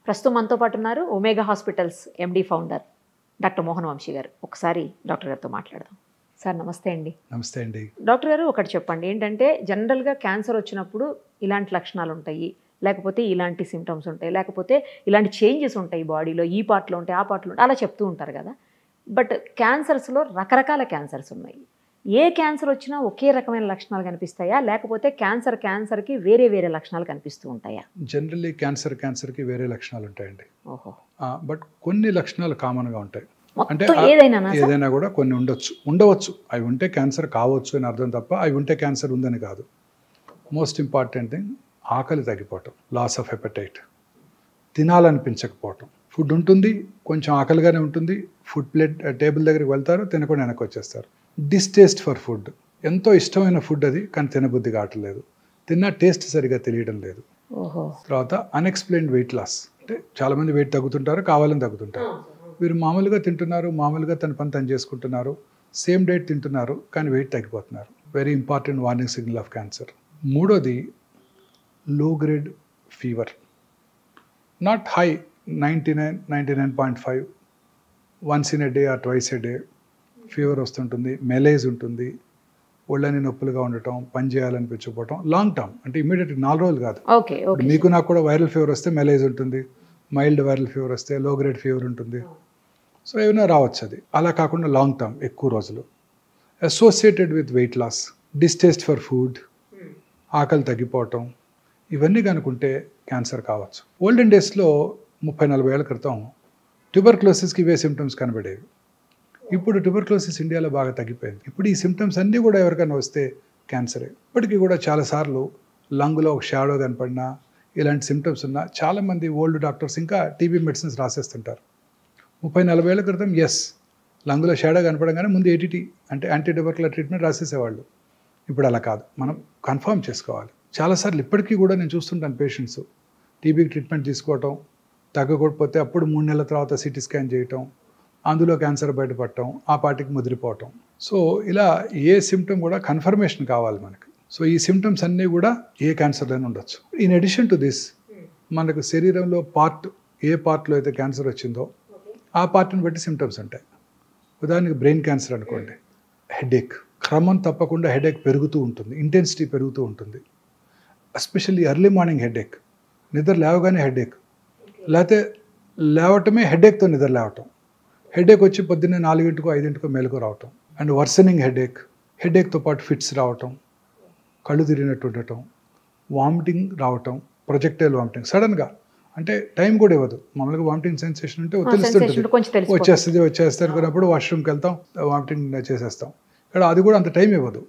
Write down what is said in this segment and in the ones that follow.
ప్రస్తుతం మనతో పాటు ఉన్నారు ఒమేగా హాస్పిటల్స్ ఎండి ఫౌండర్ డాక్టర్ మోహన్ వంశీ గారు. ఒకసారి డాక్టర్ గారితో మాట్లాడదాం. సార్ నమస్తే అండి. నమస్తే అండి. డాక్టర్ గారు ఒకటి చెప్పండి, ఏంటంటే జనరల్గా క్యాన్సర్ వచ్చినప్పుడు ఇలాంటి లక్షణాలు ఉంటాయి, లేకపోతే ఇలాంటి సిమ్టమ్స్ ఉంటాయి, లేకపోతే ఇలాంటి చేంజెస్ ఉంటాయి బాడీలో, ఈ పార్ట్లో ఉంటాయి, ఆ పార్ట్లో ఉంటాయి, అలా చెప్తూ ఉంటారు కదా. బట్ క్యాన్సర్స్లో రకరకాల క్యాన్సర్స్ ఉన్నాయి. ఏ క్యాన్సర్ వచ్చినా ఒకే రకమైన లక్షణాలు కనిపిస్తాయా, లేకపోతే క్యాన్సర్కి వేరే వేరే లక్షణాలు కనిపిస్తూ ఉంటాయా? జనరల్లీ క్యాన్సర్కి వేరే లక్షణాలు ఉంటాయండి. ఓహో. బట్ కొన్ని లక్షణాలు కామన్గా ఉంటాయి. అంటే ఏదైనా కూడా కొన్ని ఉండవచ్చు. అవి ఉంటే క్యాన్సర్ కావచ్చు అని అర్థం తప్ప అవి ఉంటే క్యాన్సర్ ఉందని కాదు. మోస్ట్ ఇంపార్టెంట్ థింగ్ ఆకలి తగ్గిపోవటం, లాస్ ఆఫ్ హెపటైట్, తినాలనిపించకపోవటం. ఫుడ్ ఉంటుంది, కొంచెం ఆకలిగానే ఉంటుంది, ఫుడ్ ప్లేట్ టేబుల్ దగ్గరికి వెళ్తారు, తినకుండా వెనక్కి వచ్చేస్తారు. డిస్టేస్ట్ ఫర్ ఫుడ్, ఎంతో ఇష్టమైన ఫుడ్ అది, కానీ తినబుద్ధి కావట్లేదు, తిన్న టేస్ట్ సరిగా తెలియడం లేదు. తర్వాత అన్ఎక్స్ప్లెయిన్డ్ వెయిట్ లాస్, అంటే చాలామంది వెయిట్ తగ్గుతుంటారు, కావాలని తగ్గుతుంటారు. వీరు మామూలుగా తింటున్నారు, మామూలుగా తన పని తను చేసుకుంటున్నారు, సేమ్ డైట్ తింటున్నారు, కానీ వెయిట్ తగ్గిపోతున్నారు. Very important warning signal of cancer. మూడోది లో grade fever, not high, 99.5, once in a day or twice a day fever వస్తుంటుంది, మెలేజ్ ఉంటుంది, ఒళ్ళని నొప్పులుగా ఉండటం, పని చేయాలనిపించకపోవటం, లాంగ్ టర్మ్, అంటే ఇమీడియట్ 4 రోజులు కాదు. మీకు నాకు కూడా వైరల్ ఫీవర్ వస్తే మెలేజ్ ఉంటుంది, మైల్డ్ వైరల్ ఫీవర్ వస్తే లో గ్రేడ్ ఫీవర్ ఉంటుంది. సో ఏమైనా రావచ్చు అది. అలా కాకుండా లాంగ్ టర్మ్, ఎక్కువ రోజులు, associated with weight loss, distaste for food, ఆకలి తగ్గిపోవటం, ఇవన్నీ కనుకుంటే క్యాన్సర్ కావచ్చు. ఓల్డెన్ డేస్లో 30-40 ఏళ్ల క్రితం ట్యూబర్క్లోసిస్కి ఇవే సిమ్టమ్స్ కనబడేవి. ఇప్పుడు ట్యూబర్క్లోసిస్ ఇండియాలో బాగా తగ్గిపోయింది. ఇప్పుడు ఈ సిమ్టమ్స్ అన్నీ కూడా ఎవరికైనా వస్తే క్యాన్సరే. ఇప్పటికీ కూడా చాలాసార్లు లంగ్లో ఒక షాడో కనపడినా, ఇలాంటి సిమ్టమ్స్ ఉన్నా చాలామంది ఓల్డ్ డాక్టర్స్ ఇంకా టీబీ మెడిసిన్స్ రాసేస్తుంటారు. 30-40 ఏళ్ల క్రితం లంగ్లో షాడో కనపడంగానే ముందు ఏటీటీ అంటే యాంటీ ట్యూబర్కులర్ ట్రీట్మెంట్ రాసేసేవాళ్ళు. ఇప్పుడు అలా కాదు, మనం కన్ఫర్మ్ చేసుకోవాలి. చాలాసార్లు ఇప్పటికీ కూడా నేను చూస్తుంటాను, పేషెంట్స్ టీబీకి ట్రీట్మెంట్ తీసుకోవటం, తగ్గకపోతే అప్పుడు 3 నెలల తర్వాత సిటీ స్కాన్ చేయటం, అందులో క్యాన్సర్ బయటపడటం, ఆ పార్టీకి ముదిరిపోవటం. సో ఇలా ఏ సిమ్టమ్ కూడా కన్ఫర్మేషన్ కావాలి మనకి. సో ఈ సిమ్టమ్స్ అన్నీ కూడా ఏ క్యాన్సర్లోనే ఉండొచ్చు. ఇన్ అడిషన్ టు దిస్, మనకు శరీరంలో ఏ పార్ట్లో అయితే క్యాన్సర్ వచ్చిందో ఆ పార్ట్ని బట్టి సిమ్టమ్స్ ఉంటాయి. ఉదాహరణకి బ్రెయిన్ క్యాన్సర్ అనుకోండి, హెడేక్, క్రమం తప్పకుండా హెడేక్ పెరుగుతూ ఉంటుంది, ఇంటెన్సిటీ పెరుగుతూ ఉంటుంది. ఎస్పెషల్లీ ఎర్లీ మార్నింగ్ హెడేక్, నిద్ర లేవగానే హెడేక్, లేకపోతే లేవటమే హెడేక్తో నిద్ర లేవటం, హెడేక్ వచ్చి పొద్దున్నే 4-5 గంటలకు మెలకు రావటం, అండ్ వర్సనింగ్ హెడేక్తో పాటు ఫిట్స్ రావటం, కళ్ళు తిరిగినట్టు ఉండటం, వామిటింగ్ రావటం, ప్రొజెక్టైల్ వామిటింగ్ సడన్గా, అంటే టైం కూడా ఇవ్వదు. మామూలుగా వామిటింగ్ సెన్సేషన్ ఉంటే తెలుస్తుంటుంది, వచ్చేస్తే అనుకున్నప్పుడు వాష్రూమ్కి వెళ్తాం, వామిటింగ్ చేసేస్తాం. ఇక్కడ అది కూడా అంత టైం ఇవ్వదు.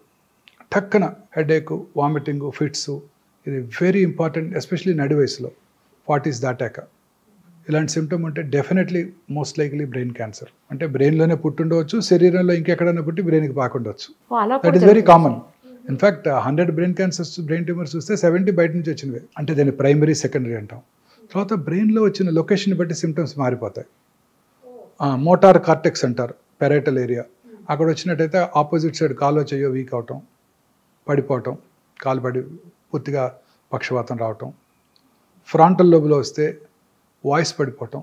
టక్కన హెడేక్, వామిటింగ్, ఫిట్స్, ఇది వెరీ ఇంపార్టెంట్, ఎస్పెషలీ నడి వయసులో 40s దాటాక ఇలాంటి సిమ్టమ్ ఉంటే definitely most likely brain cancer. అంటే బ్రెయిన్లోనే పుట్టుండవచ్చు, శరీరంలో ఇంకెక్కడైనా పుట్టి బ్రెయిన్కి పాకుండవచ్చు. That is very common. In fact 100 brain cancers, brain tumours చూస్తే 70 బయట నుంచి వచ్చినవే. అంటే దాన్ని ప్రైమరీ, సెకండరీ అంటాం. తర్వాత బ్రెయిన్లో వచ్చిన లొకేషన్ బట్టి సిమ్టమ్స్ మారిపోతాయి. మోటార్ కార్టెక్స్ అంటారు, పెరైటల్ ఏరియా, అక్కడ వచ్చినట్టయితే ఆపోజిట్ సైడ్ కాలో చెయ్యో వీక్ అవటం, పడిపోవటం, కాలు పడి పూర్తిగా పక్షవాతం రావటం. ఫ్రాంటల్ లోబులో వస్తే వాయిస్ పడిపోవటం,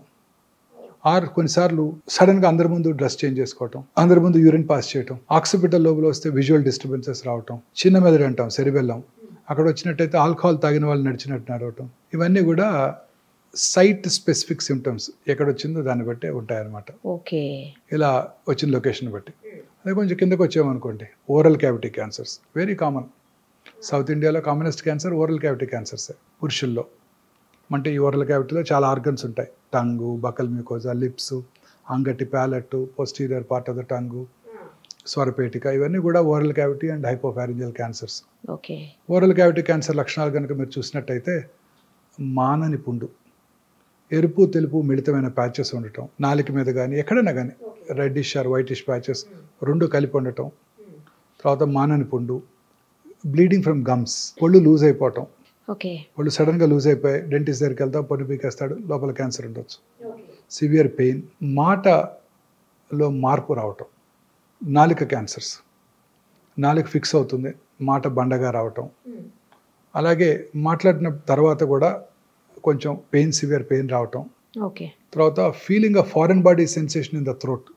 ఆర్ కొన్నిసార్లు సడన్గా అందరి ముందు డ్రెస్ చేంజ్ చేసుకోవటం, అందరి ముందు యూరిన్ పాస్ చేయటం. ఆక్సిపిటల్ లోబులో వస్తే విజువల్ డిస్టర్బెన్సెస్ రావటం. చిన్న మెదడు అంటాం, సెరిబెల్లం, అక్కడ వచ్చినట్టయితే ఆల్కహాల్ తాగిన వాళ్ళు నడిచినట్టు నడవటం. ఇవన్నీ కూడా సైట్ స్పెసిఫిక్ సిమ్టమ్స్, ఎక్కడ వచ్చిందో దాన్ని బట్టే ఉంటాయన్నమాట. ఓకే, ఇలా వచ్చిన లొకేషన్ బట్టి. అదే కొంచెం కిందకు వచ్చామనుకోండి, oral cavity cancers very common. South ఇండియాలో కామనెస్ట్ క్యాన్సర్ ఓరల్ క్యావిటీ క్యాన్సర్సే పురుషుల్లో. అంటే ఈ ఓరల్ క్యావిటీలో చాలా ఆర్గన్స్ ఉంటాయి, టంగు, బకల్ మ్యూకోజా, లిప్స్, అంగటి, palate, posterior part of the tongue, స్వరపేటిక, ఇవన్నీ కూడా oral cavity and hypopharyngeal cancers. Okay. Oral cavity cancer లక్షణాలు కనుక మీరు చూసినట్టయితే మానని పుండు, ఎరుపు తెలుపు మిళితమైన ప్యాచెస్ ఉండటం, నాలుక మీద కానీ ఎక్కడైనా కానీ రెడ్డిష్ ఆర్ వైటిష్ ప్యాచెస్ 2 కలిపి ఉండటం. తర్వాత మానని పుండు, బ్లీడింగ్ ఫ్రమ్ గమ్స్, పళ్ళు లూజ్ అయిపోవటం. పళ్ళు సడన్గా లూజ్ అయిపోయి డెంటిస్ట్ దగ్గరికి వెళ్తాం, పన్ను పీకేస్తాడు, లోపల క్యాన్సర్ ఉండొచ్చు. సివియర్ పెయిన్, మాటలో మార్పు రావటం, నాలుక క్యాన్సర్స్, నాలుక ఫిక్స్ అవుతుంది, మాట బండగా రావటం. అలాగే మాట్లాడిన తర్వాత కూడా కొంచెం సివియర్ పెయిన్ రావటం. ఓకే. తర్వాత feeling of foreign body sensation in the throat.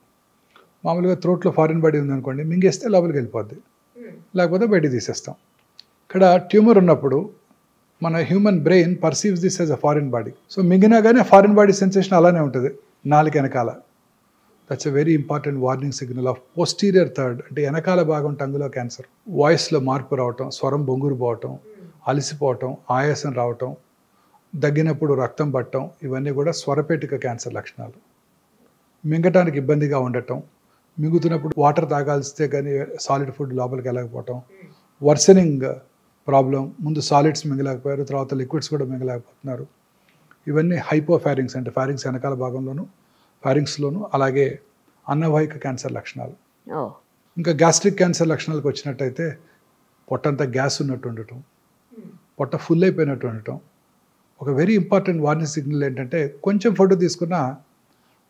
మామూలుగా థ్రోట్లో ఫారెన్ బాడీ ఉందనుకోండి, మింగేస్తే లోపలికి వెళ్ళిపోద్ది, లేకపోతే బయటికి తీసేస్తాం. ఇక్కడ ట్యూమర్ ఉన్నప్పుడు మన human brain perceives this as a foreign body. So మింగినా కానీ ఫారిన్ బాడీ సెన్సేషన్ అలానే ఉంటుంది నాలుగు వెనకాల. That's a very important warning signal of posterior third, అంటే వెనకాల భాగం టంగులో క్యాన్సర్. వాయిస్లో మార్పు రావటం, స్వరం బొంగురు పోవటం, అలసిపోవటం, ఆయాసం రావటం, దగ్గినప్పుడు రక్తం పట్టడం, ఇవన్నీ కూడా స్వరపేటిక క్యాన్సర్ లక్షణాలు. మింగటానికి ఇబ్బందిగా ఉండటం, మింగుతున్నప్పుడు వాటర్ తాగాల్స్తే కానీ సాలిడ్ ఫుడ్ లోపలికి వెళ్ళకపోవటం, వర్సనింగ్ ప్రాబ్లం, ముందు సాలిడ్స్ మింగలేకపోయారు, తర్వాత లిక్విడ్స్ కూడా మింగలేకపోతున్నారు. ఇవన్నీ హైపోఫారింగ్స్, అంటే ఫారింగ్స్ వెనకాల భాగంలోను ఫారింగ్స్లోను, అలాగే అన్నవాహిక క్యాన్సర్ లక్షణాలు. ఇంకా గ్యాస్ట్రిక్ క్యాన్సర్ లక్షణాలకు వచ్చినట్టయితే పొట్టంతా గ్యాస్ ఉన్నట్టు ఉండటం, పొట్ట ఫుల్ అయిపోయినట్టు ఉండటం. ఒక వెరీ ఇంపార్టెంట్ వార్నింగ్ సిగ్నల్ ఏంటంటే కొంచెం ఫుడ్ తీసుకున్నా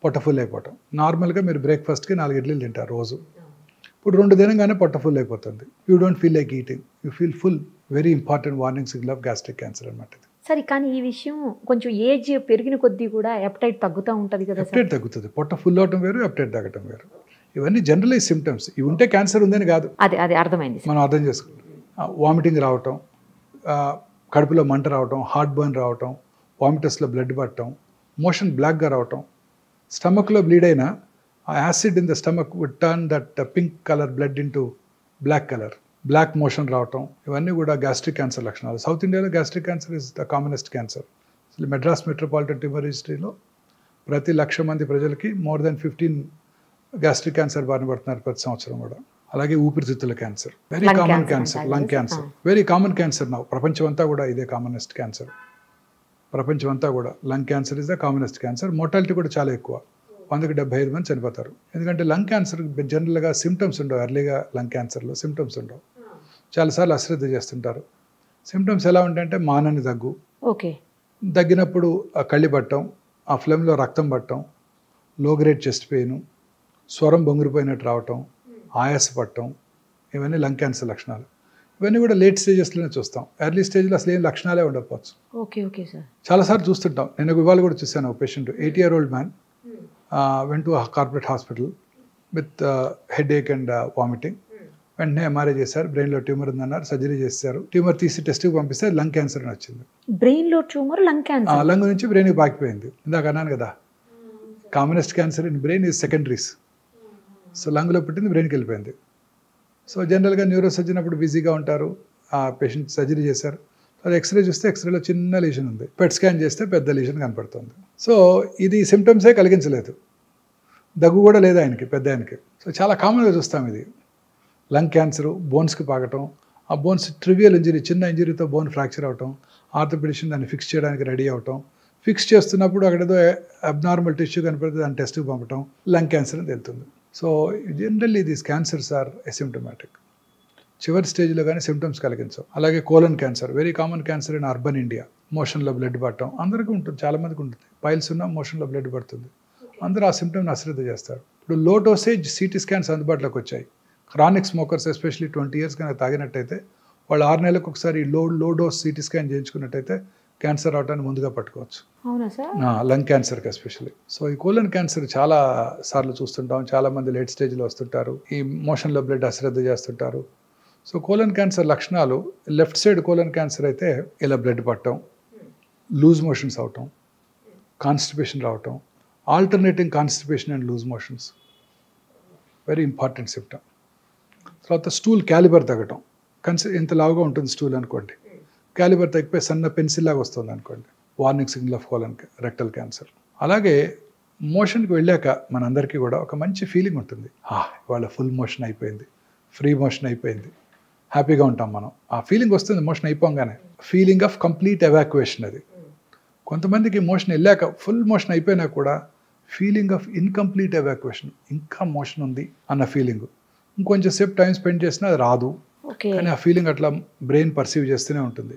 పొట్ట ఫుల్ అయిపోవటం. నార్మల్గా మీరు బ్రేక్ఫాస్ట్కి 4 ఇడ్లీలు తింటారు రోజు, ఇప్పుడు 2 తినగానే పొట్ట ఫుల్ అయిపోతుంది. You don't feel like eating, you feel full. Very important warning signal of gastric cancer అనమాట. సరే, కానీ ఈ విషయం కొంచెం ఏజ్ పెరిగిన కొద్దీ కూడా ఎప్టైట్ తగ్గుతూ ఉంటుంది కదా? ఎప్టైట్ తగ్గుతుంది, పొట్ట ఫుల్ అవటం వేరు, ఎప్టైట్ తగ్గటం వేరు. ఇవన్నీ జనరలైజ్ సిమ్టమ్స్. ఇవి ఉంటే క్యాన్సర్ ఉందని కాదు, అదే అర్థమైంది. మనం అర్థం చేసుకుంటాం. వామిటింగ్ రావటం, కడుపులో మంట రావటం, హార్ట్ బర్న్ రావటం, వామిటస్లో బ్లడ్ పట్టడం, మోషన్ బ్లాక్గా రావటం, స్టమక్లో బ్లీడ్ అయినా ఆ acid in the stomach would turn that pink colour blood into black colour, black motion రావటం, ఇవన్నీ కూడా గ్యాస్ట్రిక్ క్యాన్సర్ లక్షణాలు. సౌత్ ఇండియాలో gastric cancer is the commonest cancer. అసలు మెడ్రాస్ మెట్రోపాలిటన్ ట్యూమర్ రిజిస్ట్రీలో ప్రతి 1,00,000 మంది ప్రజలకి మోర్ దెన్ 15 గ్యాస్ట్రిక్ క్యాన్సర్ బారిన పడుతున్నారు ప్రతి సంవత్సరం కూడా. అలాగే ఊపిరితిత్తుల cancer, very common cancer. Lung cancer very common cancer నా ప్రపంచం అంతా కూడా ఇదే కామనెస్ట్ క్యాన్సర్. ప్రపంచం అంతా కూడా lung cancer is the commonest cancer. Mortality కూడా చాలా ఎక్కువ, 100కి 75 మంది చనిపోతారు. ఎందుకంటే లంగ్ క్యాన్సర్ జనరల్గా సిమ్టమ్స్ ఉండవు. ఎర్లీగా లంగ్ క్యాన్సర్లో సిమ్టమ్స్ ఉండవు, చాలాసార్లు అశ్రద్ధ చేస్తుంటారు. సిమ్టమ్స్ ఎలా ఉంటాయంటే మానని దగ్గు, ఓకే, దగ్గినప్పుడు కళ్ళి పట్టడం, ఆ ఫ్లెమ్లో రక్తం పట్టడం, లో గ్రేడ్ చెస్ట్ పెయిన్, స్వరం బొంగురిపోయినట్టు రావటం, ఆయాస పట్టడం, ఇవన్నీ లంగ్ క్యాన్సర్ లక్షణాలు. ఇవన్నీ కూడా లేట్ స్టేజెస్లోనే చూస్తాం. ఎర్లీ స్టేజ్లో అసలు ఏం లక్షణాలే ఉండకపోవచ్చు. Okay okay sir. చాలాసార్లు చూస్తుంటాం. నేను ఇవాళ కూడా చూశాను, patient 80-year-old man went to a corporate hospital with headache and vomiting. వెంటనే ఎంఆర్ఐ చేశారు, బ్రెయిన్లో ట్యూమర్ ఉందన్నారు, సర్జరీ చేశారు. ట్యూమర్ తీసి టెస్ట్కి పంపిస్తే లంగ్ క్యాన్సర్ అని వచ్చింది. బ్రెయిన్లో ట్యూమర్, లంగ్ క్యాన్సర్, లంగ్ నుంచి బ్రెయిన్కి పాకిపోయింది. ఇందాక అన్నాను కదా, commonest cancer in brain is secondaries. So లంగ్లో పుట్టింది బ్రెయిన్కి వెళ్ళిపోయింది. సో జనరల్గా న్యూరో సర్జన్ అప్పుడు బిజీగా ఉంటారు. ఆ పేషెంట్ సర్జరీ చేశారు, అది ఎక్స్రే చూస్తే ఎక్స్రేలో చిన్న లీషన్ ఉంది, పెట్ స్కాన్ చేస్తే పెద్ద లీషన్ కనపడుతుంది. సో ఇది సిమ్టమ్సే కలిగించలేదు, దగ్గు కూడా లేదు ఆయనకి, పెద్ద ఆయనకి. సో చాలా కామన్గా చూస్తాం ఇది. లంగ్ క్యాన్సర్, బోన్స్కి పాకటం, ఆ బోన్స్ ట్రివియల్ ఇంజరీ, చిన్న ఇంజరీతో బోన్ ఫ్రాక్చర్ అవటం, ఆర్థోపెడిషన్ దాన్ని ఫిక్స్ చేయడానికి రెడీ అవటం, ఫిక్స్ చేస్తున్నప్పుడు అక్కడేదో అబ్నార్మల్ టిష్యూ కనపడితే దాన్ని టెస్ట్కి పంపటం, లంగ్ క్యాన్సర్ అని తెలుస్తుంది. So generally these cancers are asymptomatic. చివరి స్టేజ్లో కానీ సిమ్టమ్స్ కలిగించవు. అలాగే colon cancer, very common cancer in urban India. మోషన్లో బ్లడ్ పట్టడం అందరికీ ఉంటుంది, చాలామందికి ఉంటుంది. పైల్స్ ఉన్నా మోషన్లో బ్లడ్ పడుతుంది, అందరూ ఆ సిమ్టమ్ని అశ్రద్ధ చేస్తారు. ఇప్పుడు లో డోసేజ్ సిటీ స్కాన్స్ అందుబాటులోకి వచ్చాయి. క్రానిక్ స్మోకర్స్ ఎస్పెషల్లీ 20 years కనుక తాగినట్టయితే వాళ్ళు 6 నెలలకు ఒకసారి లో డోస్ సిటీ స్కాన్ చేయించుకున్నట్టయితే క్యాన్సర్ అవటాన్ని ముందుగా పట్టుకోవచ్చు. అవునా సార్? లంగ్ క్యాన్సర్కి ఎస్పెషల్లీ. సో ఈ కోలన్ క్యాన్సర్ చాలా సార్లు చూస్తుంటాం, చాలామంది లేట్ స్టేజ్లో వస్తుంటారు, ఈ మోషన్లో బ్లడ్ అశ్రద్ధ చేస్తుంటారు. సో కోలన్ క్యాన్సర్ లక్షణాలు, లెఫ్ట్ సైడ్ కోలన్ క్యాన్సర్ అయితే ఇలా బ్లడ్ పట్టడం, లూజ్ మోషన్స్ అవటం, కాన్స్టిపేషన్ రావటం, alternating constipation and loose motions, very important symptom. తర్వాత స్టూల్ క్యాలిబర్ తగ్గటం, ఇంత లావుగా ఉంటుంది స్టూల్ అనుకోండి, క్యాలిబర్ తగ్గిపోయి సన్న పెన్సిల్ లాగా వస్తుంది అనుకోండి, warning signal of colon rectal cancer. అలాగే మోషన్కి వెళ్ళాక మనందరికీ కూడా ఒక మంచి ఫీలింగ్ ఉంటుంది, ఇవాళ ఫుల్ మోషన్ అయిపోయింది, ఫ్రీ మోషన్ అయిపోయింది, హ్యాపీగా ఉంటాం మనం. ఆ ఫీలింగ్ వస్తుంది మోషన్ అయిపోగానే, ఫీలింగ్ ఆఫ్ కంప్లీట్ ఎవాక్యుయేషన్. అది కొంతమందికి మోషన్ వెళ్ళాక ఫుల్ మోషన్ అయిపోయినా కూడా ఫీలింగ్ ఆఫ్ ఇన్కంప్లీట్ ఎవాక్యుయేషన్, ఇంకా మోషన్ ఉంది అన్న ఫీలింగ్. ఇంకొంచెం సేపు టైం స్పెండ్ చేసినా అది రాదు, కానీ ఆ ఫీలింగ్ అట్లా బ్రెయిన్ పర్సీవ్ చేస్తూనే ఉంటుంది,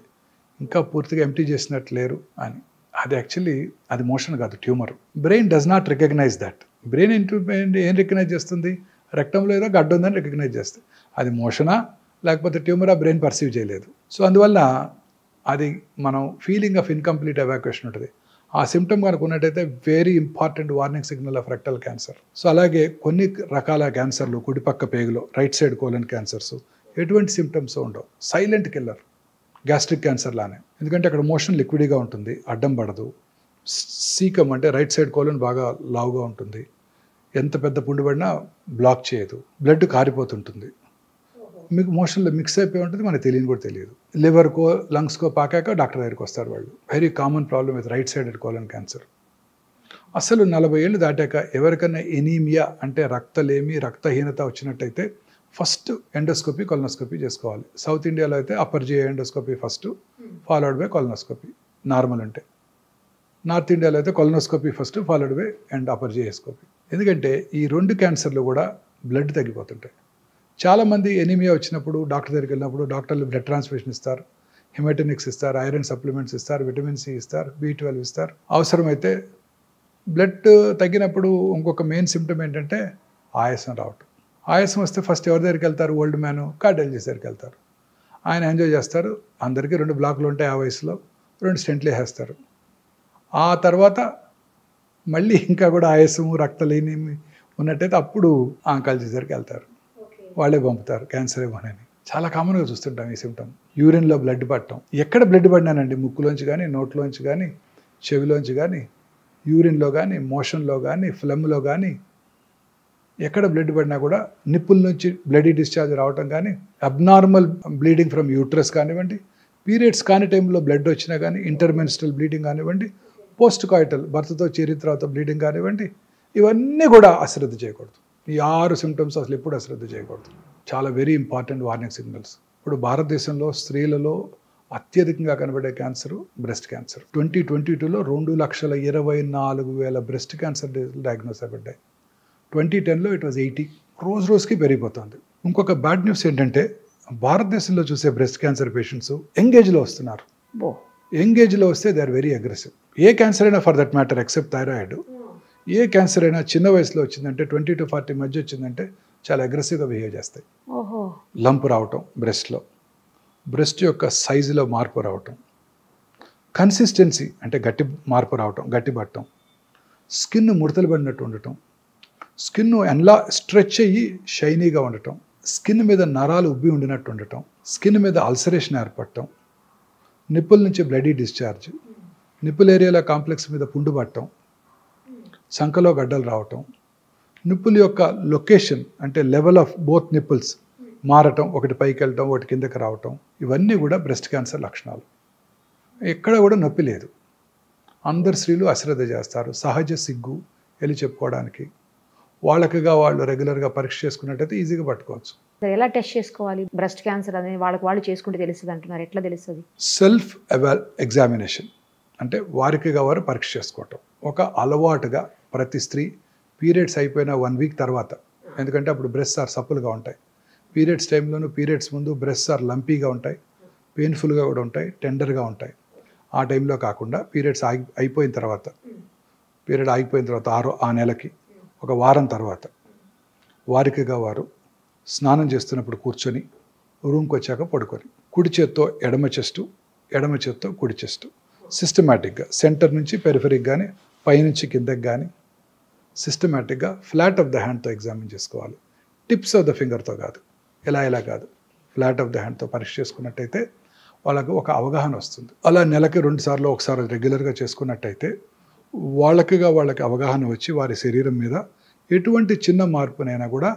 ఇంకా పూర్తిగా ఎంప్టీ చేసినట్టు లేరు అని. అది యాక్చువల్లీ అది మోషన్ కాదు, tumour. Brain does not recognise that. Brain ఏం రికగ్నైజ్ చేస్తుంది? రెక్టంలో ఏదో గడ్డ ఉందని రికగ్నైజ్ చేస్తుంది. అది మోషనా లేకపోతే ట్యూమరా బ్రెయిన్ పర్సీవ్ చేయలేదు. సో అందువల్ల అది మనం ఫీలింగ్ ఆఫ్ ఇన్కంప్లీట్ ఎవాక్యుయేషన్ ఉంటుంది. ఆ సిమ్టమ్ కనుక ఉన్నట్టయితే very important warning signal of rectal cancer. So అలాగే కొన్ని రకాల క్యాన్సర్లు కుడిపక్క పేగులో రైట్ సైడ్ కోలన్ క్యాన్సర్స్ ఎటువంటి సిమ్టమ్స్ ఉండవు, సైలెంట్ కిల్లర్. గ్యాస్ట్రిక్ క్యాన్సర్ లానే, ఎందుకంటే అక్కడ మోషన్ లిక్విడ్గా ఉంటుంది, అడ్డం పడదు. సీకం అంటే రైట్ సైడ్ కోలన్ బాగా లావుగా ఉంటుంది, ఎంత పెద్ద పుండు పడినా బ్లాక్ చేయదు, బ్లడ్ కారిపోతుంటుంది, మీకు మోషన్లో మిక్స్ అయిపోయి ఉంటుంది, మనకు తెలియని కూడా తెలియదు. లివర్కో లంగ్స్కో పాకాక డాక్టర్ దగ్గరికి వస్తారు వాళ్ళు. Very common problem with right sided colon cancer. అసలు 40 ఏళ్ళు దాటాక ఎవరికైనా ఎనీమియా అంటే రక్తలేమి రక్తహీనత వచ్చినట్టయితే ఫస్ట్ ఎండోస్కోపీ కొలనోస్కోపీ చేసుకోవాలి. సౌత్ ఇండియాలో అయితే upper GI endoscopy first, followed by colonoscopy normal ఉంటే. నార్త్ ఇండియాలో అయితే colonoscopy first, followed by and upper GI scopy. ఎందుకంటే ఈ 2 క్యాన్సర్లు కూడా బ్లడ్ తగ్గిపోతుంటాయి. చాలామంది ఎనీమియా వచ్చినప్పుడు డాక్టర్ దగ్గరికి వెళ్ళినప్పుడు డాక్టర్లు బ్లడ్ ట్రాన్స్ఫ్యూషన్ ఇస్తారు, హిమటోనిక్స్ ఇస్తారు, ఐరన్ సప్లిమెంట్స్ ఇస్తారు, విటమిన్ సి ఇస్తారు, B12 ఇస్తారు. అవసరమైతే బ్లడ్ తగ్గినప్పుడు ఇంకొక మెయిన్ సిమ్టమ్ ఏంటంటే ఆయాసం రావటం. ఆయాసం వస్తే ఫస్ట్ ఎవరి దగ్గరికి వెళ్తారు? ఓల్డ్ మ్యాన్ కార్డియాలజిస్ట్ దగ్గరికి వెళ్తారు. ఆయన ఎంజాయ్ చేస్తారు, అందరికీ 2 బ్లాక్లు ఉంటాయి ఆ వయసులో, 2 స్టెంట్లు వేసేస్తారు. ఆ తర్వాత మళ్ళీ ఇంకా కూడా ఆయాసము రక్తలేని ఉన్నట్టయితే అప్పుడు ఆంకాలజిస్ట్ దగ్గరికి వెళ్తారు, వాళ్ళే పంపుతారు క్యాన్సర్ ఏమోనని. చాలా కామన్గా చూస్తుంటాం ఈ సిమ్టమ్. యూరిన్లో బ్లడ్ పట్టడం. ఎక్కడ బ్లడ్ పడినానండి, ముక్కులోంచి కానీ, నోట్లోంచి కానీ, చెవిలోంచి కానీ, యూరిన్లో కానీ, మోషన్లో కానీ, ఫ్లమ్లో కానీ, ఎక్కడ బ్లడ్ పడినా కూడా నిప్పుల నుంచి బ్లడీ డిశ్చార్జ్ రావటం కానీ, అబ్నార్మల్ బ్లీడింగ్ ఫ్రమ్ యూట్రస్ కానివ్వండి, పీరియడ్స్ కాని టైంలో బ్లడ్ వచ్చినా కానీ, ఇంటర్మెన్స్ట్రల్ బ్లీడింగ్ కానివ్వండి, పోస్ట్ కాయిటల్ భర్తతో చేరిన తర్వాత బ్లీడింగ్ కానివ్వండి, ఇవన్నీ కూడా అశ్రద్ధ చేయకూడదు. ఈ 6 సిమ్టమ్స్ అసలు ఎప్పుడు అశ్రద్ధ చేయకూడదు. చాలా వెరీ ఇంపార్టెంట్ వార్నింగ్ సిగ్నల్స్. ఇప్పుడు భారతదేశంలో స్త్రీలలో అత్యధికంగా కనబడే క్యాన్సర్ బ్రెస్ట్ క్యాన్సర్. 2022లో 2,24,000 బ్రెస్ట్ క్యాన్సర్ డయాగ్నోస్ అయిపడ్డాయి. 2010లో ఇట్ వాజ్ 80. రోజుకి పెరిగిపోతుంది. ఇంకొక బ్యాడ్ న్యూస్ ఏంటంటే భారతదేశంలో చూసే బ్రెస్ట్ క్యాన్సర్ పేషెంట్స్ యంగ్ ఏజ్లో వస్తున్నారు. యంగ్ ఏజ్లో వస్తే దే ఆర్ వెరీ అగ్రెసివ్. ఏ క్యాన్సర్ అయినా for that matter except thyroid, ఏ క్యాన్సర్ అయినా చిన్న వయసులో వచ్చిందంటే 20 to 40 మధ్య వచ్చిందంటే చాలా అగ్రెసివ్గా బిహేవ్ చేస్తాయి. లంప్ రావటం బ్రెస్ట్లో, బ్రెస్ట్ యొక్క సైజులో మార్పు రావటం, కన్సిస్టెన్సీ అంటే గట్టి మార్పు రావటం, గట్టి పట్టడం, స్కిన్ ముడతలు పడినట్టు ఉండటం, స్కిన్ ఎలా స్ట్రెచ్ అయ్యి షైనీగా ఉండటం, స్కిన్ మీద నరాలు ఉబ్బి ఉండినట్టు ఉండటం, స్కిన్ మీద అల్సరేషన్ ఏర్పడటం, నిప్పుల నుంచి బ్లడీ డిశ్చార్జ్, నిప్పుల ఏరియాలో కాంప్లెక్స్ మీద పుండు పట్టడం, సంకలో గడ్డలు రావటం, నిప్పుల యొక్క లొకేషన్ అంటే లెవెల్ ఆఫ్ బోత్ నిప్పుల్స్ మారటం, ఒకటి పైకి వెళ్ళటం ఒకటి కిందకి రావటం, ఇవన్నీ కూడా బ్రెస్ట్ క్యాన్సర్ లక్షణాలు. ఎక్కడ కూడా నొప్పి లేదు. అందరు స్త్రీలు అశ్రద్ధ చేస్తారు, సహజ సిగ్గు వెళ్ళి చెప్పుకోవడానికి. వాళ్ళకిగా వాళ్ళు రెగ్యులర్గా పరీక్ష చేసుకున్నట్టయితే ఈజీగా పట్టుకోవచ్చు. ఎలా టెస్ట్ చేసుకోవాలి బ్రెస్ట్ క్యాన్సర్ అనేది? వాళ్ళు చేసుకుంటే తెలుస్తుంది అంటున్నారు, ఎట్లా తెలుస్తుంది? సెల్ఫ్ ఎగ్జామినేషన్ అంటే వారికిగా వారు పరీక్ష చేసుకోవటం ఒక అలవాటుగా ప్రతి స్త్రీ పీరియడ్స్ అయిపోయిన 1 వీక్ తర్వాత, ఎందుకంటే అప్పుడు బ్రెస్ట్ ఆర్ సప్పులుగా ఉంటాయి. పీరియడ్స్ టైంలోనూ పీరియడ్స్ ముందు బ్రెస్ట్ ఆర్ లంపీగా ఉంటాయి, పెయిన్ఫుల్గా కూడా ఉంటాయి, టెండర్గా ఉంటాయి. ఆ టైంలో కాకుండా పీరియడ్స్ అయిపోయిన తర్వాత, పీరియడ్ ఆగిపోయిన తర్వాత ఆ నెలకి 1 వారం తర్వాత వారికిగా వారు స్నానం చేస్తున్నప్పుడు కూర్చొని రూమ్కి వచ్చాక పడుకొని కుడి చేత్తో ఎడమ చెస్టు, ఎడమ చేత్తో కుడి చెస్టు సిస్టమేటిక్గా సెంటర్ నుంచి పెరిఫెరిక్ కానీ పైనుంచి కిందకి కానీ సిస్టమేటిక్గా ఫ్లాట్ ఆఫ్ ద హ్యాండ్తో ఎగ్జామిన్ చేసుకోవాలి. టిప్స్ ఆఫ్ ద ఫింగర్తో కాదు, ఇలా కాదు, ఫ్లాట్ ఆఫ్ ద హ్యాండ్తో పరీక్ష చేసుకున్నట్టయితే వాళ్ళకు ఒక అవగాహన వస్తుంది. అలా నెలకి 2 సార్లు 1 సారి రెగ్యులర్గా చేసుకున్నట్టయితే వాళ్ళకి అవగాహన వచ్చి వారి శరీరం మీద ఎటువంటి చిన్న మార్పునైనా కూడా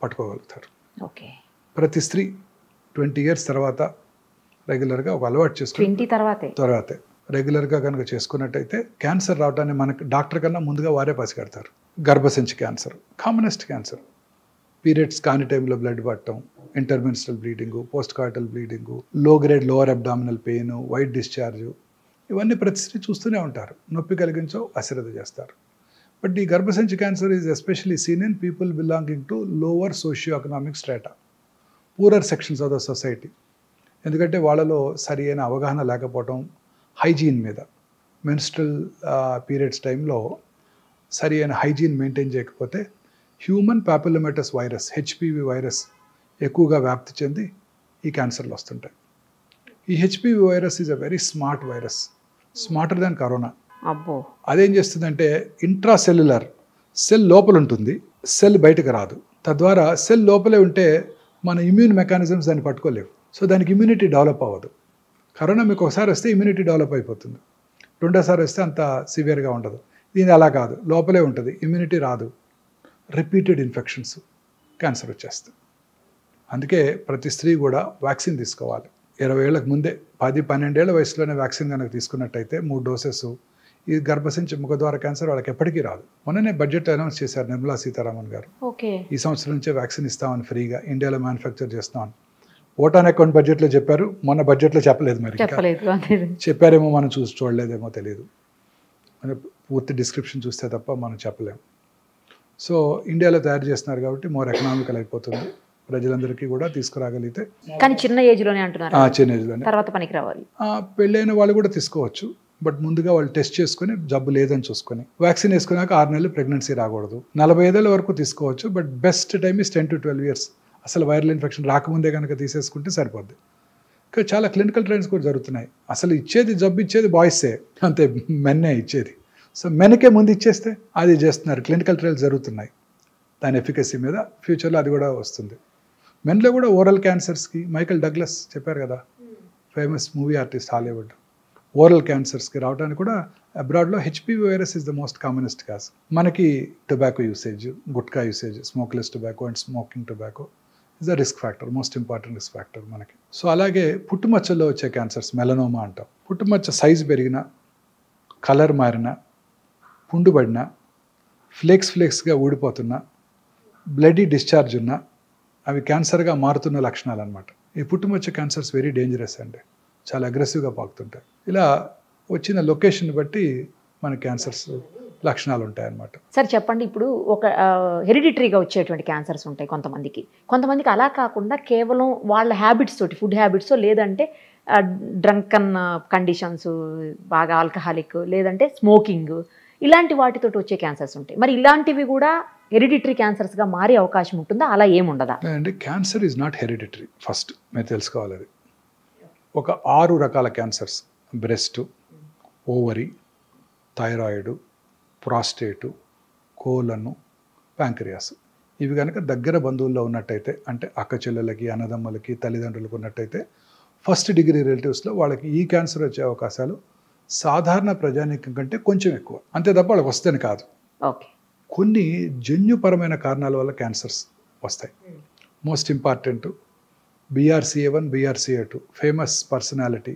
పట్టుకోగలుగుతారు. ఓకే. ప్రతి స్త్రీ 20 years తర్వాత రెగ్యులర్గా ఒక అలవాటు చేసుకుని తర్వాతే రెగ్యులర్గా కనుక చేసుకున్నట్టయితే క్యాన్సర్ రావడాన్ని మనకు డాక్టర్ కన్నా ముందుగా వారే పసిగడతారు. గర్భసంచి క్యాన్సర్ కామనెస్ట్ క్యాన్సర్. పీరియడ్స్ కాని టైంలో బ్లడ్ పట్టడం, intermenstrual bleeding, post coital bleeding, low grade lower abdominal pain, white discharge, ఇవన్నీ ప్రతి స్త్రీ చూస్తూనే ఉంటారు. నొప్పి కలిగించో అశ్రద్ధ చేస్తారు. బట్ ఈ గర్భసంచి cancer is especially seen in people belonging to lower socio economic strata, poorer sections of the society. ఎందుకంటే వాళ్ళలో సరి అయిన అవగాహన లేకపోవటం, హైజీన్ మీద, మెన్స్ట్రల్ పీరియడ్స్ టైంలో సరి అయిన హైజీన్ మెయింటైన్ చేయకపోతే హ్యూమన్ పాపిలోమేటస్ వైరస్ HPV వైరస్ ఎక్కువగా వ్యాప్తి చెంది ఈ క్యాన్సర్లు వస్తుంటాయి. ఈ HPV virus is a very smart virus, smarter than corona. అబ్బో. అదేం చేస్తుందంటే ఇంట్రాసెల్యులర్ సెల్ లోపల ఉంటుంది, సెల్ బయటకు రాదు. తద్వారా సెల్ లోపలే ఉంటే మన ఇమ్యూన్ మెకానిజమ్స్ దాన్ని పట్టుకోలేవు. సో దానికి ఇమ్యూనిటీ డెవలప్ అవ్వదు. కరోనా మీకు ఒకసారి వస్తే ఇమ్యూనిటీ డెవలప్ అయిపోతుంది, రెండోసారి వస్తే అంత సివియర్గా ఉండదు. దీని అలా కాదు, లోపలే ఉంటుంది, ఇమ్యూనిటీ రాదు, రిపీటెడ్ ఇన్ఫెక్షన్స్, క్యాన్సర్ వచ్చేస్తుంది. అందుకే ప్రతి స్త్రీ కూడా వ్యాక్సిన్ తీసుకోవాలి. 20 ఏళ్ళకు ముందే 10-12 ఏళ్ల వయసులోనే వ్యాక్సిన్ కనుక తీసుకున్నట్టయితే 3 డోసెస్ ఈ గర్భసంచి ముఖద్వార క్యాన్సర్ వాళ్ళకి ఎప్పటికీ రాదు. మొన్ననే బడ్జెట్ అనౌన్స్ చేశారు నిర్మలా సీతారామన్ గారు. ఈ సంవత్సరం నుంచే వ్యాక్సిన్ ఇస్తామని ఫ్రీగా ఇండియాలో మ్యానుఫ్యాక్చర్ చేస్తామని ఓటాన్ అకౌంట్ బడ్జెట్లో చెప్పారు, మొన్న బడ్జెట్లో చెప్పలేదు. మరి చెప్పారేమో మనం చూడలేదేమో తెలియదు, పూర్తి డిస్క్రిప్షన్ చూస్తే తప్ప మనం చెప్పలేము. సో ఇండియాలో తయారు చేస్తున్నారు కాబట్టి మోర్ ఎకనామికల్ అయిపోతుంది, ప్రజలందరికీ కూడా తీసుకురాగలిగితే. కానీ చిన్న ఏజ్లోనే అంటున్నారు, చిన్న ఏజ్లోనే, తర్వాత పనికి రావాలి. పెళ్ళైన వాళ్ళు కూడా తీసుకోవచ్చు, బట్ ముందుగా వాళ్ళు టెస్ట్ చేసుకుని జబ్బు లేదని చూసుకొని వ్యాక్సిన్ వేసుకున్నాక 6 నెలలు ప్రెగ్నెన్సీ రాకూడదు. 45 ఏళ్ళ వరకు తీసుకోవచ్చు, but best time is 10 to 12 years. అసలు వైరల్ ఇన్ఫెక్షన్ రాకముందే కనుక తీసేసుకుంటే సరిపోద్ది. ఇంకా చాలా క్లినికల్ ట్రయల్స్ కూడా జరుగుతున్నాయి. అసలు జబ్బు ఇచ్చేది బాయ్సే, అంతే, మెన్నే ఇచ్చేది. సో మెన్కే ముందు ఇచ్చేస్తే అది చేస్తున్నారు. క్లినికల్ ట్రయల్స్ జరుగుతున్నాయి దాని ఎఫికసీ మీద. ఫ్యూచర్లో అది కూడా వస్తుంది. మెన్లో కూడా ఓరల్ క్యాన్సర్స్కి మైకల్ డగ్లస్ చెప్పారు కదా, famous movie artist, Hollywood, oral క్యాన్సర్స్కి రావడానికి కూడా అబ్రాడ్లో HPV virus is the most commonest cause. మనకి tobacco usage, gutka usage, smokeless tobacco and smoking tobacco is the risk factor, most important risk factor మనకి. So అలాగే పుట్టుమచ్చల్లో వచ్చే క్యాన్సర్స్, మెలనోమా అంటాం. పుట్టుమచ్చ సైజు పెరిగినా, కలర్ మారినా, పుండుబడినా, ఫ్లేక్స్గా ఊడిపోతున్నా, బ్లడీ డిశ్చార్జ్ ఉన్నా అవి క్యాన్సర్గా మారుతున్న లక్షణాలు అనమాట. ఈ పుట్టుమచ్చ క్యాన్సర్స్ వెరీ డేంజరస్ అండి, చాలా అగ్రెసివ్గా పాకుతుంటాయి. ఇలా వచ్చిన లొకేషన్ బట్టి మన క్యాన్సర్స్ లక్షణాలు ఉంటాయన్నమాట. సార్ చెప్పండి, ఇప్పుడు ఒక హెరిడిటరీగా వచ్చేటువంటి క్యాన్సర్స్ ఉంటాయి కొంతమందికి అలా కాకుండా కేవలం వాళ్ళ హ్యాబిట్స్ తోటి, ఫుడ్ హ్యాబిట్స్, లేదంటే డ్రంకన్ కండిషన్స్, బాగా ఆల్కహాలిక్, లేదంటే స్మోకింగ్, ఇలాంటి వాటితోటి వచ్చే క్యాన్సర్స్ ఉంటాయి. మరి ఇలాంటివి కూడా హెరిడిటరీ క్యాన్సర్స్గా మారే అవకాశం ఉంటుందా, అలా ఏముండదా? అంటే cancer is not hereditary, first మీరు తెలుసుకోవాలి. అది ఒక 6 రకాల క్యాన్సర్స్: బ్రెస్ట్, ఓవరీ, థైరాయిడ్, ప్రాస్టేటు, కోలను, ప్యాంక్రియాస్. ఇవి కనుక దగ్గర బంధువుల్లో ఉన్నట్టయితే, అంటే అక్క చెల్లెలకి, అన్నదమ్ములకి, తల్లిదండ్రులకు ఉన్నట్టయితే, ఫస్ట్ డిగ్రీ రిలేటివ్స్లో వాళ్ళకి ఈ క్యాన్సర్ వచ్చే అవకాశాలు సాధారణ ప్రజానీకం కంటే కొంచెం ఎక్కువ. అంతే తప్ప వాళ్ళకి వస్తేనే కాదు. కొన్ని జన్యుపరమైన కారణాల వల్ల క్యాన్సర్స్ వస్తాయి. Most important BRCA1, BRCA2, famous personality,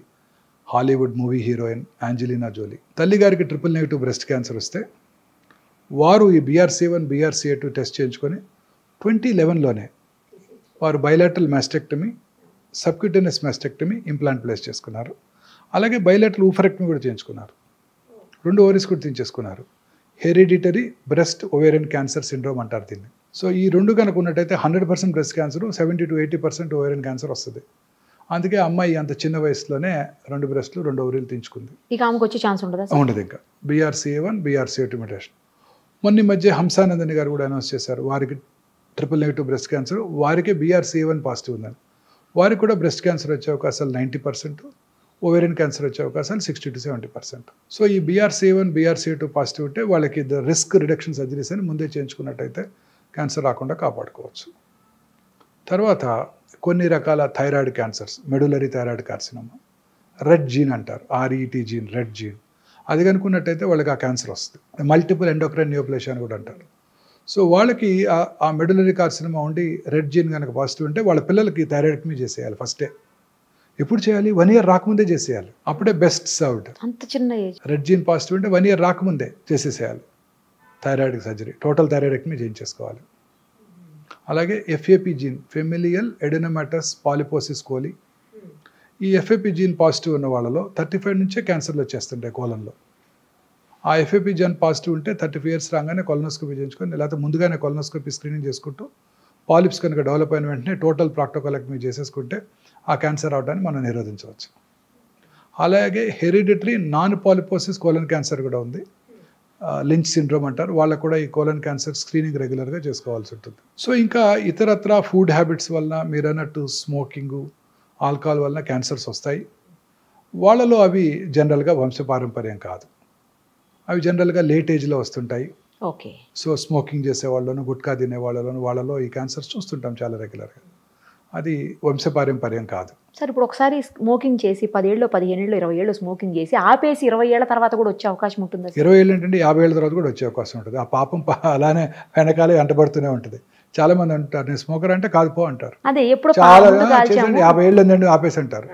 Hollywood movie heroine Angelina Jolie. తల్లిగారికి ట్రిపుల్-నెగటివ్ బ్రెస్ట్ క్యాన్సర్ వస్తే వారు ఈ BRCA1, BRCA2 టెస్ట్ చేయించుకొని 2011లోనే వారు bilateral mastectomy, subcutaneous mastectomy, implant place చేసుకున్నారు. అలాగే బైలాటరల్ ఊఫరెక్టమీ కూడా చేయించుకున్నారు. 2 ఓవరీస్ కూడా తీయించేసుకున్నారు. Hereditary breast ovarian cancer syndrome అంటారు దీన్ని. సో ఈ 2 కనుక ఉన్నట్టయితే 100% breast cancer, 70 to 80% ovarian cancer వస్తుంది. అందుకే అమ్మాయి అంత చిన్న వయసులోనే 2 బ్రెస్ట్లు, 2 ఓవరీలు తీయించుకుంది. ఇక ఆమెకు వచ్చే ఛాన్స్ ఉండదా? ఉండదు. ఇంకా BRCA1, BRCA2 మ్యుటేషన్. మొన్న మధ్య హంసానందని గారు కూడా అనౌన్స్ చేశారు, వారికి ట్రిపుల్-నెగటివ్ బ్రెస్ట్ క్యాన్సర్, వారికే BRCA1 పాజిటివ్ ఉందని. వారికి కూడా బ్రెస్ట్ క్యాన్సర్ వచ్చే అవకాశాలు 90%, ఓవేరియన్ క్యాన్సర్ వచ్చే అవకాశాలు 60 to 70%. సో ఈ BRCA1, BRCA2 పాజిటివ్ ఉంటే వాళ్ళకి రిస్క్ రిడక్షన్ సర్జరీస్ అని ముందే చేయించుకున్నట్టయితే క్యాన్సర్ రాకుండా కాపాడుకోవచ్చు. తర్వాత కొన్ని రకాల thyroid cancers, medullary thyroid carcinoma, RET gene అంటారు, RET జీన్, రెడ్ జీన్, అది కనుక్కున్నట్టయితే వాళ్ళకి ఆ క్యాన్సర్ వస్తుంది. మల్టిపుల్ ఎండోక్రైన్ నియోప్లేషియా అని కూడా అంటారు. సో వాళ్ళకి ఆ మెడులరీ కార్సినోమా ఉండి రెడ్ జీన్ కనుక పాజిటివ్ ఉంటే వాళ్ళ పిల్లలకి థైరాయిడెక్టమీ చేసేయాలి ఫస్టే. ఎప్పుడు చేయాలి? 1 year రాకముందే చేసేయాలి, అప్పుడే బెస్ట్ సర్వ్డ్. అంత చిన్న ఏజ్. రెడ్ జీన్ పాజిటివ్ ఉంటే 1 year రాకముందే చేసేసేయాలి థైరాయిడ్ సర్జరీ, టోటల్ థైరాయిడెక్టమీ చేయించేసుకోవాలి. అలాగే FAP gene, familial adenomatous polyposis coli, ఈ FAP జీన్ పాజిటివ్ ఉన్న వాళ్ళలో 35 నుంచే క్యాన్సర్లు వచ్చేస్తుంటాయి కోలంలో. ఆ FAP జీన్ పాజిటివ్ ఉంటే 35 years రాగానే కొలనోస్కోపీ చేయించుకొని, లేకపోతే ముందుగానే కొలనోస్కోపీ స్క్రీనింగ్ చేసుకుంటూ పాలిప్స్ కనుక డెవలప్ అయిన వెంటనే టోటల్ ప్రాక్టోకోలెక్టమీ చేసేసుకుంటే ఆ క్యాన్సర్ రావడాన్ని మనం నిరోధించవచ్చు. అలాగే hereditary non polyposis colon cancer కూడా ఉంది, లించ్ సిండ్రోమ్ అంటారు. వాళ్ళకు కూడా ఈ కోలన్ క్యాన్సర్ స్క్రీనింగ్ రెగ్యులర్గా చేసుకోవాల్సి ఉంటుంది. సో ఇంకా ఇతరత్ర ఫుడ్ హ్యాబిట్స్ వలన, మీరు అన్నట్టు స్మోకింగు, ఆల్కహాల్ వలన క్యాన్సర్స్ వస్తాయి. వాళ్ళలో అవి జనరల్గా వంశపారంపర్యం కాదు, అవి జనరల్గా లేట్ ఏజ్లో వస్తుంటాయి. ఓకే. సో స్మోకింగ్ చేసే వాళ్ళను, గుట్కా తినే వాళ్ళలో ఈ క్యాన్సర్స్ చూస్తుంటాం చాలా రెగ్యులర్గా. అది వంశపారంపర్యం కాదు. సార్ ఇప్పుడు ఒకసారి స్మోకింగ్ చేసి 10 ఏళ్ళు 15 ఏళ్ళు 20 ఏళ్ళు స్మోకింగ్ చేసి ఆపేసి 20 ఏళ్ల తర్వాత కూడా వచ్చే అవకాశం ఉంటుందా? 20 ఏళ్ళు ఏంటంటే 50 ఏళ్ళ తర్వాత కూడా వచ్చే అవకాశం ఉంటుంది. ఆ పాపం అలానే వెనకాలే వెంటబడుతూనే ఉంటుంది. చాలా మంది అంటారు నేను స్మోకర్ అంటే కాదు పో అంటారు. అదే ఎప్పుడు చాలా చేసండి 50 ఏళ్ళు ఏంటండి ఆపేసి అంటారు.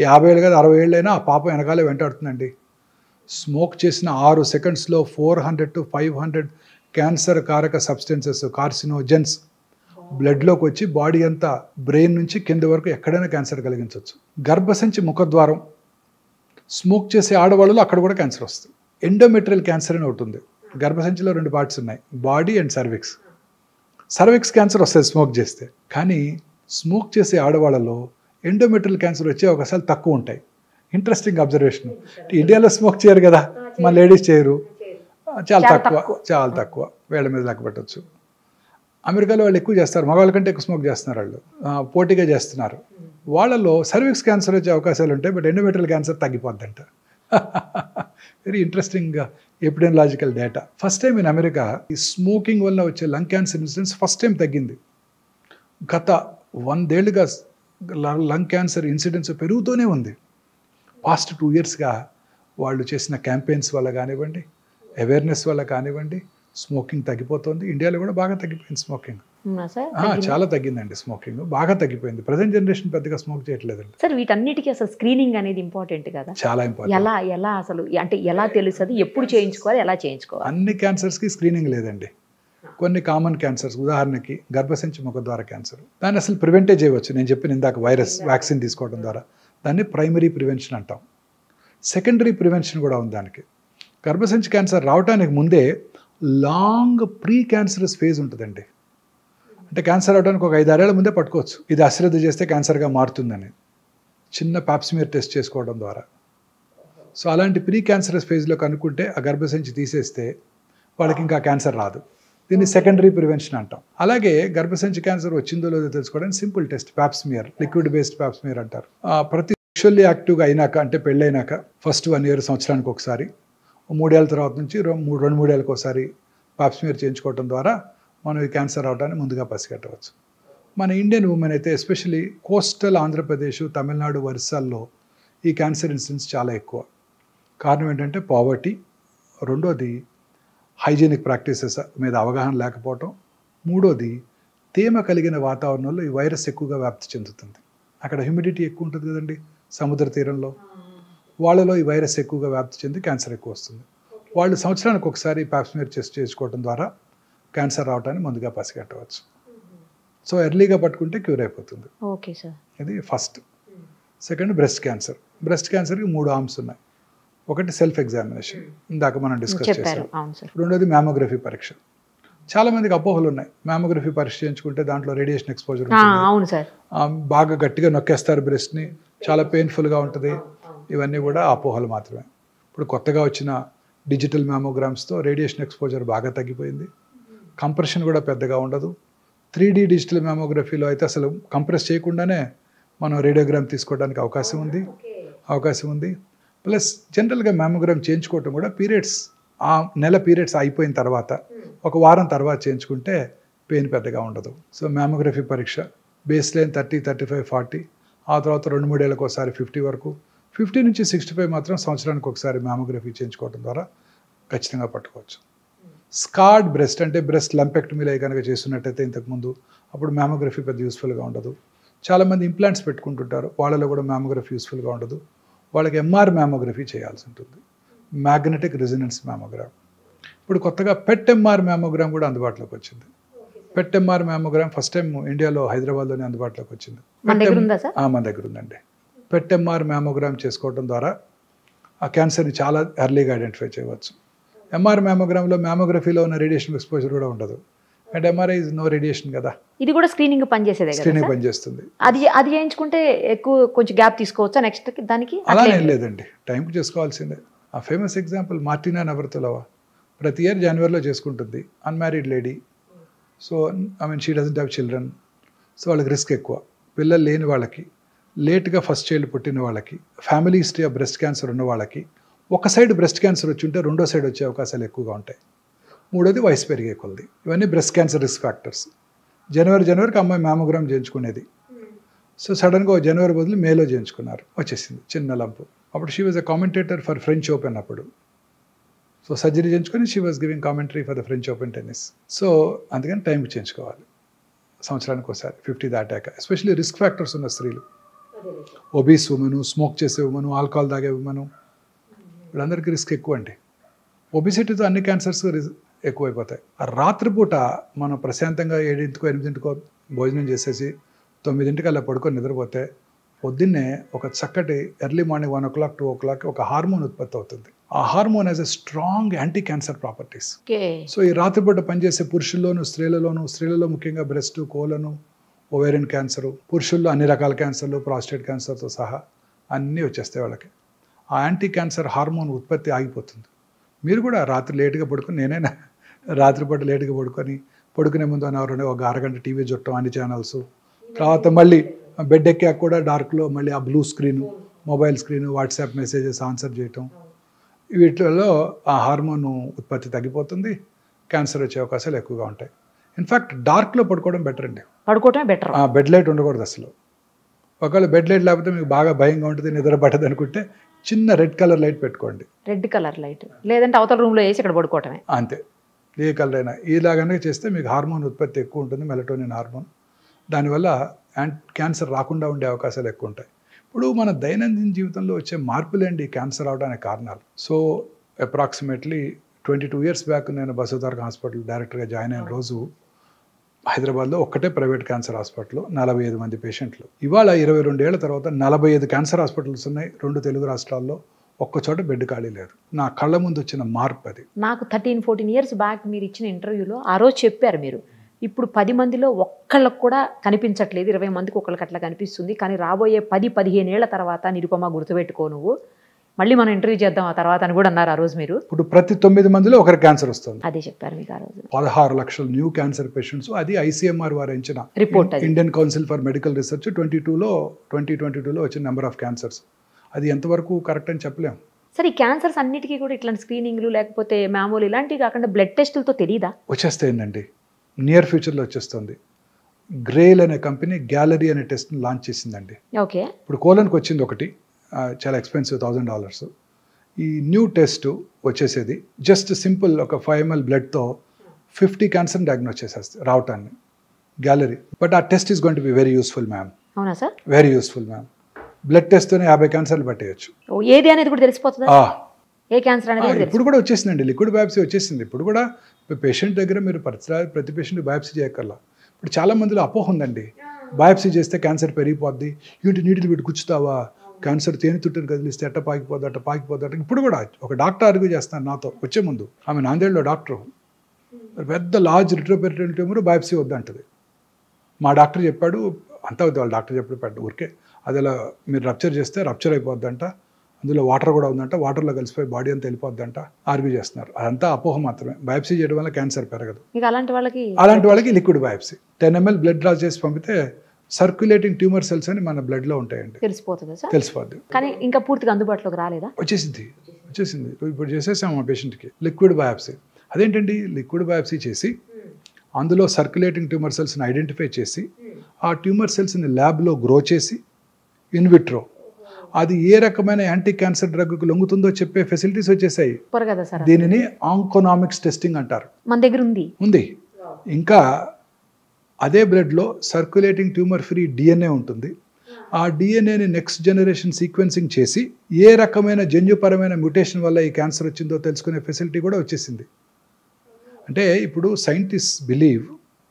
50 ఏళ్ళు కాదు 60 ఏళ్ళు అయినా ఆ పాపం వెనకాలే వెంటాడుతుందండి. స్మోక్ చేసిన 6 సెకండ్స్లో 400 to 500 క్యాన్సర్ కారక సబ్స్టెన్సెస్, కార్సినోజెన్స్ బ్లడ్లోకి వచ్చి బాడీ అంతా బ్రెయిన్ నుంచి కింద వరకు ఎక్కడైనా క్యాన్సర్ కలిగించవచ్చు. గర్భసంచి ముఖద్వారం స్మోక్ చేసే ఆడవాళ్ళలో అక్కడ కూడా క్యాన్సర్ వస్తుంది. ఎండోమెట్రియల్ క్యాన్సర్ అని ఒకటి ఉంది. గర్భసంచిలో 2 పార్ట్స్ ఉన్నాయి, body and cervix. Cervix cancer వస్తుంది స్మోక్ చేస్తే, కానీ స్మోక్ చేసే ఆడవాళ్ళలో ఎండోమెట్రియల్ క్యాన్సర్ వచ్చే అవకాశాలు తక్కువ ఉంటాయి. Interesting observation. ఇండియాలో స్మోక్ చేయరు కదా, మా లేడీస్ చేయరు, చాలా తక్కువ వేళ్ళ మీద లెక్క పెట్టచ్చు. అమెరికాలో వాళ్ళు ఎక్కువ చేస్తారు, మగవాళ్ళ కంటే ఎక్కువ స్మోక్ చేస్తున్నారు, వాళ్ళు పోటీగా చేస్తున్నారు. వాళ్ళలో సర్విక్స్ క్యాన్సర్ వచ్చే అవకాశాలు ఉంటాయి, బట్ ఎండోమెట్రియల్ క్యాన్సర్ తగ్గిపోద్దంట. Very interesting epidemiological data. First time in America ఈ స్మోకింగ్ వల్ల వచ్చే lung cancer incidence first time తగ్గింది. గత 100 ఏళ్ళుగా లంగ్ క్యాన్సర్ ఇన్సిడెన్స్ పెరుగుతూనే ఉంది. పాస్ట్ 2 ఇయర్స్గా వాళ్ళు చేసిన క్యాంపెయిన్స్ వల్ల కానివ్వండి, అవేర్నెస్ వల్ల కానివ్వండి, స్మోకింగ్ తగ్గిపోతుంది. ఇండియాలో కూడా బాగా తగ్గిపోయింది స్మోకింగ్. చాలా తగ్గిందండి స్మోకింగ్, బాగా తగ్గిపోయింది. ప్రజెంట్ జనరేషన్ పెద్దగా స్మోక్ చేయట్లేదండి. సార్ వీటన్నిటికీ అసలు స్క్రీనింగ్ అనేది ఇంపార్టెంట్ కదా? చాలా ఇంపార్టెంట్. ఎలా అసలు అంటే ఎలా తెలుస్తుంది, ఎప్పుడు చేయించుకోవాలి, ఎలా చేయించుకోవాలి? అన్ని క్యాన్సర్స్కి స్క్రీనింగ్ లేదండి. కొన్ని కామన్ క్యాన్సర్స్, ఉదాహరణకి గర్భసంచి ముఖద్వార క్యాన్సర్, దాన్ని అసలు ప్రివెంటే చేయవచ్చు. నేను చెప్పిన ఇందాక వైరస్ వ్యాక్సిన్ తీసుకోవడం ద్వారా, దాన్ని ప్రైమరీ ప్రివెన్షన్ అంటాం. సెకండరీ ప్రివెన్షన్ కూడా ఉంది దానికి. గర్భసంచి క్యాన్సర్ రావడానికి ముందే లాంగ్ ప్రీ క్యాన్సరస్ ఫేజ్ ఉంటుందండి. అంటే క్యాన్సర్ అవడానికి ఒక 5-6 ఏళ్ల ముందే పట్టుకోవచ్చు, ఇది అశ్రద్ధ చేస్తే క్యాన్సర్గా మారుతుందని, చిన్న పాప్స్మియర్ టెస్ట్ చేసుకోవడం ద్వారా. సో అలాంటి ప్రీ క్యాన్సరస్ ఫేజ్లో కనుక్కుంటే ఆ గర్భసంచి తీసేస్తే వాళ్ళకి ఇంకా క్యాన్సర్ రాదు. దీన్ని సెకండరీ ప్రివెన్షన్ అంటాం. అలాగే గర్భసంచి క్యాన్సర్ వచ్చిందో లేదో తెలుసుకోవడానికి simple test Pap smear, liquid based Pap smear అంటారు. ప్రతి సెక్షువల్లీ యాక్టివ్గా అయినాక, అంటే పెళ్ళైనాక ఫస్ట్ 1 year సంవత్సరానికి ఒకసారి, 3 ఏళ్ళ తర్వాత నుంచి 2-3 ఏళ్ళకి ఒకసారి పాప్స్మియర్ చేయించుకోవడం ద్వారా మనం ఈ క్యాన్సర్ రావడాన్ని ముందుగా పసిగట్టవచ్చు. మన ఇండియన్ ఉమెన్ అయితే ఎస్పెషలీ కోస్టల్ ఆంధ్రప్రదేశ్, తమిళనాడు, ఒరిస్సాల్లో ఈ క్యాన్సర్ ఇన్సిడెన్స్ చాలా ఎక్కువ. కారణం ఏంటంటే పావర్టీ, రెండోది హైజీనిక్ ప్రాక్టీసెస్ మీద అవగాహన లేకపోవటం, మూడోది తేమ కలిగిన వాతావరణంలో ఈ వైరస్ ఎక్కువగా వ్యాప్తి చెందుతుంది. అక్కడ హ్యూమిడిటీ ఎక్కువ ఉంటుంది కదండి సముద్ర తీరంలో, వాళ్ళలో ఈ వైరస్ ఎక్కువగా వ్యాప్తి చెంది క్యాన్సర్ ఎక్కువ వస్తుంది. వాళ్ళు సంవత్సరానికి ఒకసారి పాప్స్మియర్ టెస్ట్ చేసుకోవడం ద్వారా క్యాన్సర్ రావడానికి ముందుగా పసిగట్టవచ్చు. సో ఎర్లీగా పట్టుకుంటే క్యూర్ అయిపోతుంది. Okay sir. ఇది first. Second breast cancer. Breast క్యాన్సర్కి 3 ఆర్మ్స్ ఉన్నాయి. ఒకటి సెల్ఫ్ ఎగ్జామినేషన్, ఇందాక మనం డిస్కస్ చేసాం. రెండోది మ్యామోగ్రఫీ పరీక్ష. చాలా మందికి అపోహలు ఉన్నాయి, మ్యామోగ్రఫీ పరీక్ష చేయించుకుంటే దాంట్లో రేడియేషన్ ఎక్స్పోజర్ ఉంటుంది, బాగా గట్టిగా నొక్కేస్తారు బ్రెస్ట్ని, చాలా పెయిన్ఫుల్గా ఉంటుంది. ఇవన్నీ కూడా అపోహలు మాత్రమే. ఇప్పుడు కొత్తగా వచ్చిన డిజిటల్ మ్యామోగ్రామ్స్తో రేడియేషన్ ఎక్స్పోజర్ బాగా తగ్గిపోయింది, కంప్రెషన్ కూడా పెద్దగా ఉండదు. 3D డిజిటల్ మ్యామోగ్రఫీలో అయితే అసలు కంప్రెస్ చేయకుండానే మనం రేడియోగ్రామ్ తీసుకోవడానికి అవకాశం ఉంది. ప్లస్ జనరల్గా మ్యామోగ్రామ్ చేయించుకోవటం కూడా పీరియడ్స్, ఆ నెల పీరియడ్స్ అయిపోయిన తర్వాత 1 వారం తర్వాత చేయించుకుంటే పెయిన్ పెద్దగా ఉండదు. సో మ్యామోగ్రఫీ పరీక్ష బేస్ లైన్ 30, 35, 40, ఆ తర్వాత 2-3 ఏళ్ళకి ఒకసారి 50 వరకు, 50 నుంచి 65 మాత్రం సంవత్సరానికి ఒకసారి మ్యామోగ్రఫీ చేయించుకోవడం ద్వారా ఖచ్చితంగా పట్టుకోవచ్చు. స్కార్డ్ బ్రెస్ట్ అంటే బ్రెస్ట్ లంపెక్టమీలో కనుక చేస్తున్నట్టయితే ఇంతకుముందు, అప్పుడు మ్యామోగ్రఫీ పెద్ద యూస్ఫుల్గా ఉండదు. చాలామంది ఇంప్లాంట్స్ పెట్టుకుంటుంటారు, వాళ్ళలో కూడా మ్యామోగ్రఫీ యూస్ఫుల్గా ఉండదు. వాళ్ళకి ఎంఆర్ మ్యామోగ్రఫీ చేయాల్సి ఉంటుంది, మ్యాగ్నెటిక్ రెజొనెన్స్ మ్యామోగ్రామ్. ఇప్పుడు కొత్తగా పెట్ ఎంఆర్ మ్యామోగ్రామ్ కూడా అందుబాటులోకి వచ్చింది. PET MR mammogram first time ఇండియాలో హైదరాబాద్లోనే అందుబాటులోకి వచ్చింది. మన దగ్గర ఉందండి. పెట్ ఎంఆర్ మ్యామోగ్రామ్ చేసుకోవడం ద్వారా ఆ క్యాన్సర్ని చాలా ఎర్లీగా ఐడెంటిఫై చేయవచ్చు. ఎంఆర్ మ్యామోగ్రామ్లో మ్యామోగ్రఫీలో ఉన్న రేడియేషన్ ఎక్స్పోజర్ కూడా ఉండదు, and MRI is no radiation కదా. ఇది కూడా స్క్రీనింగ్ పనిచేస్తుంది. అది చేయించుకుంటే ఎక్కువ కొంచెం గ్యాప్ తీసుకోవచ్చా నెక్స్ట్ దానికి? అలానే లేదండి, టైంకి చేసుకోవాల్సిందే. ఆ ఫేమస్ ఎగ్జాంపుల్ మార్టినా నవరతులవా, ప్రతి ఇయర్ జనవరిలో చేసుకుంటుంది, unmarried lady. So she doesn't have children. So వాళ్ళకి రిస్క్ ఎక్కువ. పిల్లలు లేని వాళ్ళకి, లేట్గా ఫస్ట్ చైల్డ్ పుట్టిన వాళ్ళకి, family history of breast cancer ఉన్న వాళ్ళకి, ఒక సైడ్ బ్రెస్ట్ క్యాన్సర్ వచ్చి ఉంటే రెండో సైడ్ వచ్చే అవకాశాలు ఎక్కువగా ఉంటాయి. మూడోది వయసు పెరిగే కొలది. ఇవన్నీ బ్రెస్ట్ క్యాన్సర్ రిస్క్ ఫ్యాక్టర్స్. జనవరికి అమ్మాయి మ్యామోగ్రామ్ చేయించుకునేది. సో సడన్గా జనవరి బదులు మేలో చేయించుకున్నారు, వచ్చేసింది చిన్న లంపు. అప్పుడు she was a commentator for French open. అప్పుడు సో సర్జరీ చేయించుకొని she was giving commentary for the French open tennis. So అందుకని టైంకి చేయించుకోవాలి, సంవత్సరానికి ఒకసారి 50 దాటాక. ఎస్పెషల్లీ రిస్క్ ఫ్యాక్టర్స్ ఉన్న స్త్రీలు, ఒబీస్ ఉమెను, స్మోక్ చేసే ఉమెను, ఆల్కహాల్ తాగే ఉమెను, వీళ్ళందరికీ రిస్క్ ఎక్కువ అండి. ఒబిసిటీతో అన్ని క్యాన్సర్స్ ఎక్కువైపోతాయి. రాత్రిపూట మనం ప్రశాంతంగా 7ంటికో 8ంటికో భోజనం చేసేసి 9ంటికి అలా పడుకొని నిద్రపోతే పొద్దున్నే ఒక చక్కటి ఎర్లీ మార్నింగ్ 1 o'clock 2 o'clock ఒక హార్మోన్ ఉత్పత్తి అవుతుంది. ఆ hormone has a strong anti cancer properties. So ఈ రాత్రిపూట పనిచేసే పురుషుల్లోనూ స్త్రీలలో ముఖ్యంగా బ్రెస్ట్, కోలను, ఓవేరియన్ క్యాన్సర్, పురుషుల్లో అన్ని రకాల క్యాన్సర్లు, ప్రాస్టేట్ క్యాన్సర్తో సహా అన్నీ వచ్చేస్తాయి వాళ్ళకి. ఆ యాంటీ క్యాన్సర్ హార్మోన్ ఉత్పత్తి ఆగిపోతుంది. మీరు కూడా రాత్రి లేటుగా పడుకొని, నేనైనా రాత్రిపూట లేటుగా పడుకునే ముందు ఒక అరగంట టీవీ చుట్టం అన్ని ఛానల్స్, తర్వాత మళ్ళీ బెడ్ ఎక్కాక కూడా డార్క్లో మళ్ళీ ఆ blue screen, mobile screen, WhatsApp messages answer చేయటం, వీటిలో ఆ హార్మోన్ ఉత్పత్తి తగ్గిపోతుంది, క్యాన్సర్ వచ్చే అవకాశాలు ఎక్కువగా ఉంటాయి. ఇన్ఫ్యాక్ట్ డార్క్లో పడుకోవడం బెటర్ అండి. పడుకోవడం బెటర్. బెడ్ లైట్ ఉండకూడదు అసలు. ఒకవేళ బెడ్ లైట్ లేకపోతే మీకు బాగా భయంగా ఉంటుంది, నిద్ర పట్టదు అనుకుంటే చిన్న రెడ్ కలర్ లైట్ పెట్టుకోండి. రెడ్ కలర్ లైట్, లేదంటే అవతల రూమ్లో వేసి ఇక్కడ పడుకోవటమే, అంతే. ఏ కలర్ అయినా ఇలాగనే చేస్తే మీకు హార్మోన్ ఉత్పత్తి ఎక్కువ ఉంటుంది, మెలటోనిన్ హార్మోన్. దానివల్ల క్యాన్సర్ రాకుండా ఉండే అవకాశాలు ఎక్కువ ఉంటాయి. ఇప్పుడు మన దైనందిన జీవితంలో వచ్చే మార్పులేండి క్యాన్సర్ అవడానికి కారణాలు. సో అప్రాక్సిమేట్లీ 22 years బ్యాక్ నేను బసవతారక హాస్పిటల్ డైరెక్టర్గా జాయిన్ అయిన రోజు హైదరాబాద్లో ఒక్కటే ప్రైవేట్ క్యాన్సర్ హాస్పిటల్, 45 మంది పేషెంట్లు. ఇవాళ 22 ఏళ్ల తర్వాత 45 క్యాన్సర్ హాస్పిటల్స్ ఉన్నాయి 2 తెలుగు రాష్ట్రాల్లో. ఒక్కచోట బెడ్ ఖాళీ లేదు. నా కళ్ళ ముందు వచ్చిన మార్పు అది. నాకు 13-14 years బ్యాక్ మీరు ఇచ్చిన ఇంటర్వ్యూలో ఆ రోజు చెప్పారు మీరు, ఇప్పుడు 10 మందిలో ఒక్కళ్ళకు కూడా కనిపించట్లేదు, 20 మందికి ఒక్కళ్ళకి అట్లా కనిపిస్తుంది, కానీ రాబోయే 10-15 ఏళ్ల తర్వాత నిరుపమ గుర్తుపెట్టుకో నువ్వు, మళ్ళీ మనం ఇంటర్వ్యూ చేద్దాం ఆ తర్వాత అని కూడా అన్నారు ఆ రోజు మీరు. ఇప్పుడు ప్రతి 9 మందిలో ఒకరి క్యాన్సర్ వస్తుంది. అదే చెప్పారు మీకు ఆ రోజు. 16 లక్షల న్యూ క్యాన్సర్ పేషెంట్స్. అది ICMR వారు ఇచ్చిన report, Indian council for medical research 2022లో వచ్చిన నెంబర్ ఆఫ్ క్యాన్సర్స్. అది ఎంతవరకు కరెక్ట్ అని చెప్పలేం. సరే, ఈ క్యాన్సర్స్ అన్నిటికీ కూడా ఇట్లాంటి స్క్రీనింగ్లు లేకపోతే మామూలు ఇలాంటివి కాకుండా బ్లడ్ టెస్టులతో తెలియదా? వచ్చేస్తాయండి, నియర్ ఫ్యూచర్లో వచ్చేస్తుంది. గ్రేల్ అనే కంపెనీ గ్యాలరీ అనే టెస్ట్ని లాంచ్ చేసిందండి. ఓకే. ఇప్పుడు కోలన్కి వచ్చింది ఒకటి, చాలా ఎక్స్పెన్సివ్, $1000. ఈ న్యూ టెస్ట్ వచ్చేసేది జస్ట్ సింపుల్ ఒక 5 ml బ్లడ్తో 50 క్యాన్సర్ డయాగ్నోస్ చేసేస్తుంది రావటాన్ని, గ్యాలరీ. బట్ ఆ test is going to be very useful ma'am. అవునా sir? Very useful ma'am. Blood టెస్ట్తోనే 50 క్యాన్సర్లు పట్టేయచ్చు. ఏది అనేది కూడా తెలిసిపోతుంది, ఏ క్యాన్సర్ అనేది. ఇప్పుడు కూడా వచ్చేసిందండి, లిక్విడ్ బయాప్సీ వచ్చేసింది. ఇప్పుడు కూడా పేషెంట్ దగ్గర మీరు ప్రతి పేషెంట్ బయాప్సీ చేయక్కర్లా. ఇప్పుడు చాలా మందిలో అపోహ ఉందండి, బయాప్సీ చేస్తే క్యాన్సర్ పెరిగిపోద్ది, ఏంటి నీటిని పెట్టి కూర్చుతావా, క్యాన్సర్ తేనె తుట్టుని కదిలిస్తే అట్ట పాకిపోద్ది. ఇప్పుడు కూడా ఒక డాక్టర్ ఆర్గ్యూ చేస్తాను నాతో వచ్చే ముందు. ఆమె నాందేడ్లో డాక్టరు, పెద్ద లార్జ్ రిట్రోపెరిటోనియల్ ట్యూమర్, బయాప్సీ వద్దంటది. మా డాక్టర్ చెప్పాడు, అంతా వద్దు, వాళ్ళ డాక్టర్ చెప్పాడు ఊరికే, అది అలా మీరు రప్చర్ చేస్తే రప్చర్ అయిపోద్దంట, అందులో వాటర్ కూడా ఉందంట, వాటర్లో కలిసిపోయి బాడీ అంతా వెళ్ళిపోద్దంట ఆర్గ్యూ చేస్తున్నారు. అదంతా అపోహ మాత్రమే. బయాప్సీ చేయడం వల్ల క్యాన్సర్ పెరగదు. అలాంటి వాళ్ళకి liquid biopsy 10 ml blood draw చేసి పంపితే సర్క్యులేటింగ్ ట్యూమర్ సెల్స్ అని మన బ్లడ్లో ఉంటాయండి. తెలిసిపోద్ది. కానీ ఇంకా పూర్తిగా అందుబాటులోకి రాలేదా? వచ్చేసింది. ఇప్పుడు చేసేసాం మా పేషెంట్కి లిక్విడ్ బయాప్సీ. అదేంటండి, లిక్విడ్ బయాప్సీ చేసి అందులో సర్క్యులేటింగ్ ట్యూమర్ సెల్స్ని ఐడెంటిఫై చేసి ఆ ట్యూమర్ సెల్స్ని ల్యాబ్లో గ్రో చేసి ఇన్విట్రో అది ఏ రకమైన యాంటీ క్యాన్సర్ డ్రగ్కు లొంగుతుందో చెప్పే ఫెసిలిటీస్ వచ్చేసాయి. దీనిని ఆంకోనామిక్స్ టెస్టింగ్ అంటారు. మన దగ్గర ఉంది. ఇంకా అదే బ్లడ్లో సర్క్యులేటింగ్ ట్యూమర్ ఫ్రీ DNA ఉంటుంది. ఆ DNAని నెక్స్ట్ జనరేషన్ సీక్వెన్సింగ్ చేసి ఏ రకమైన జన్యుపరమైన మ్యూటేషన్ వల్ల ఈ క్యాన్సర్ వచ్చిందో తెలుసుకునే ఫెసిలిటీ కూడా వచ్చేసింది. అంటే ఇప్పుడు సైంటిస్ట్ బిలీవ్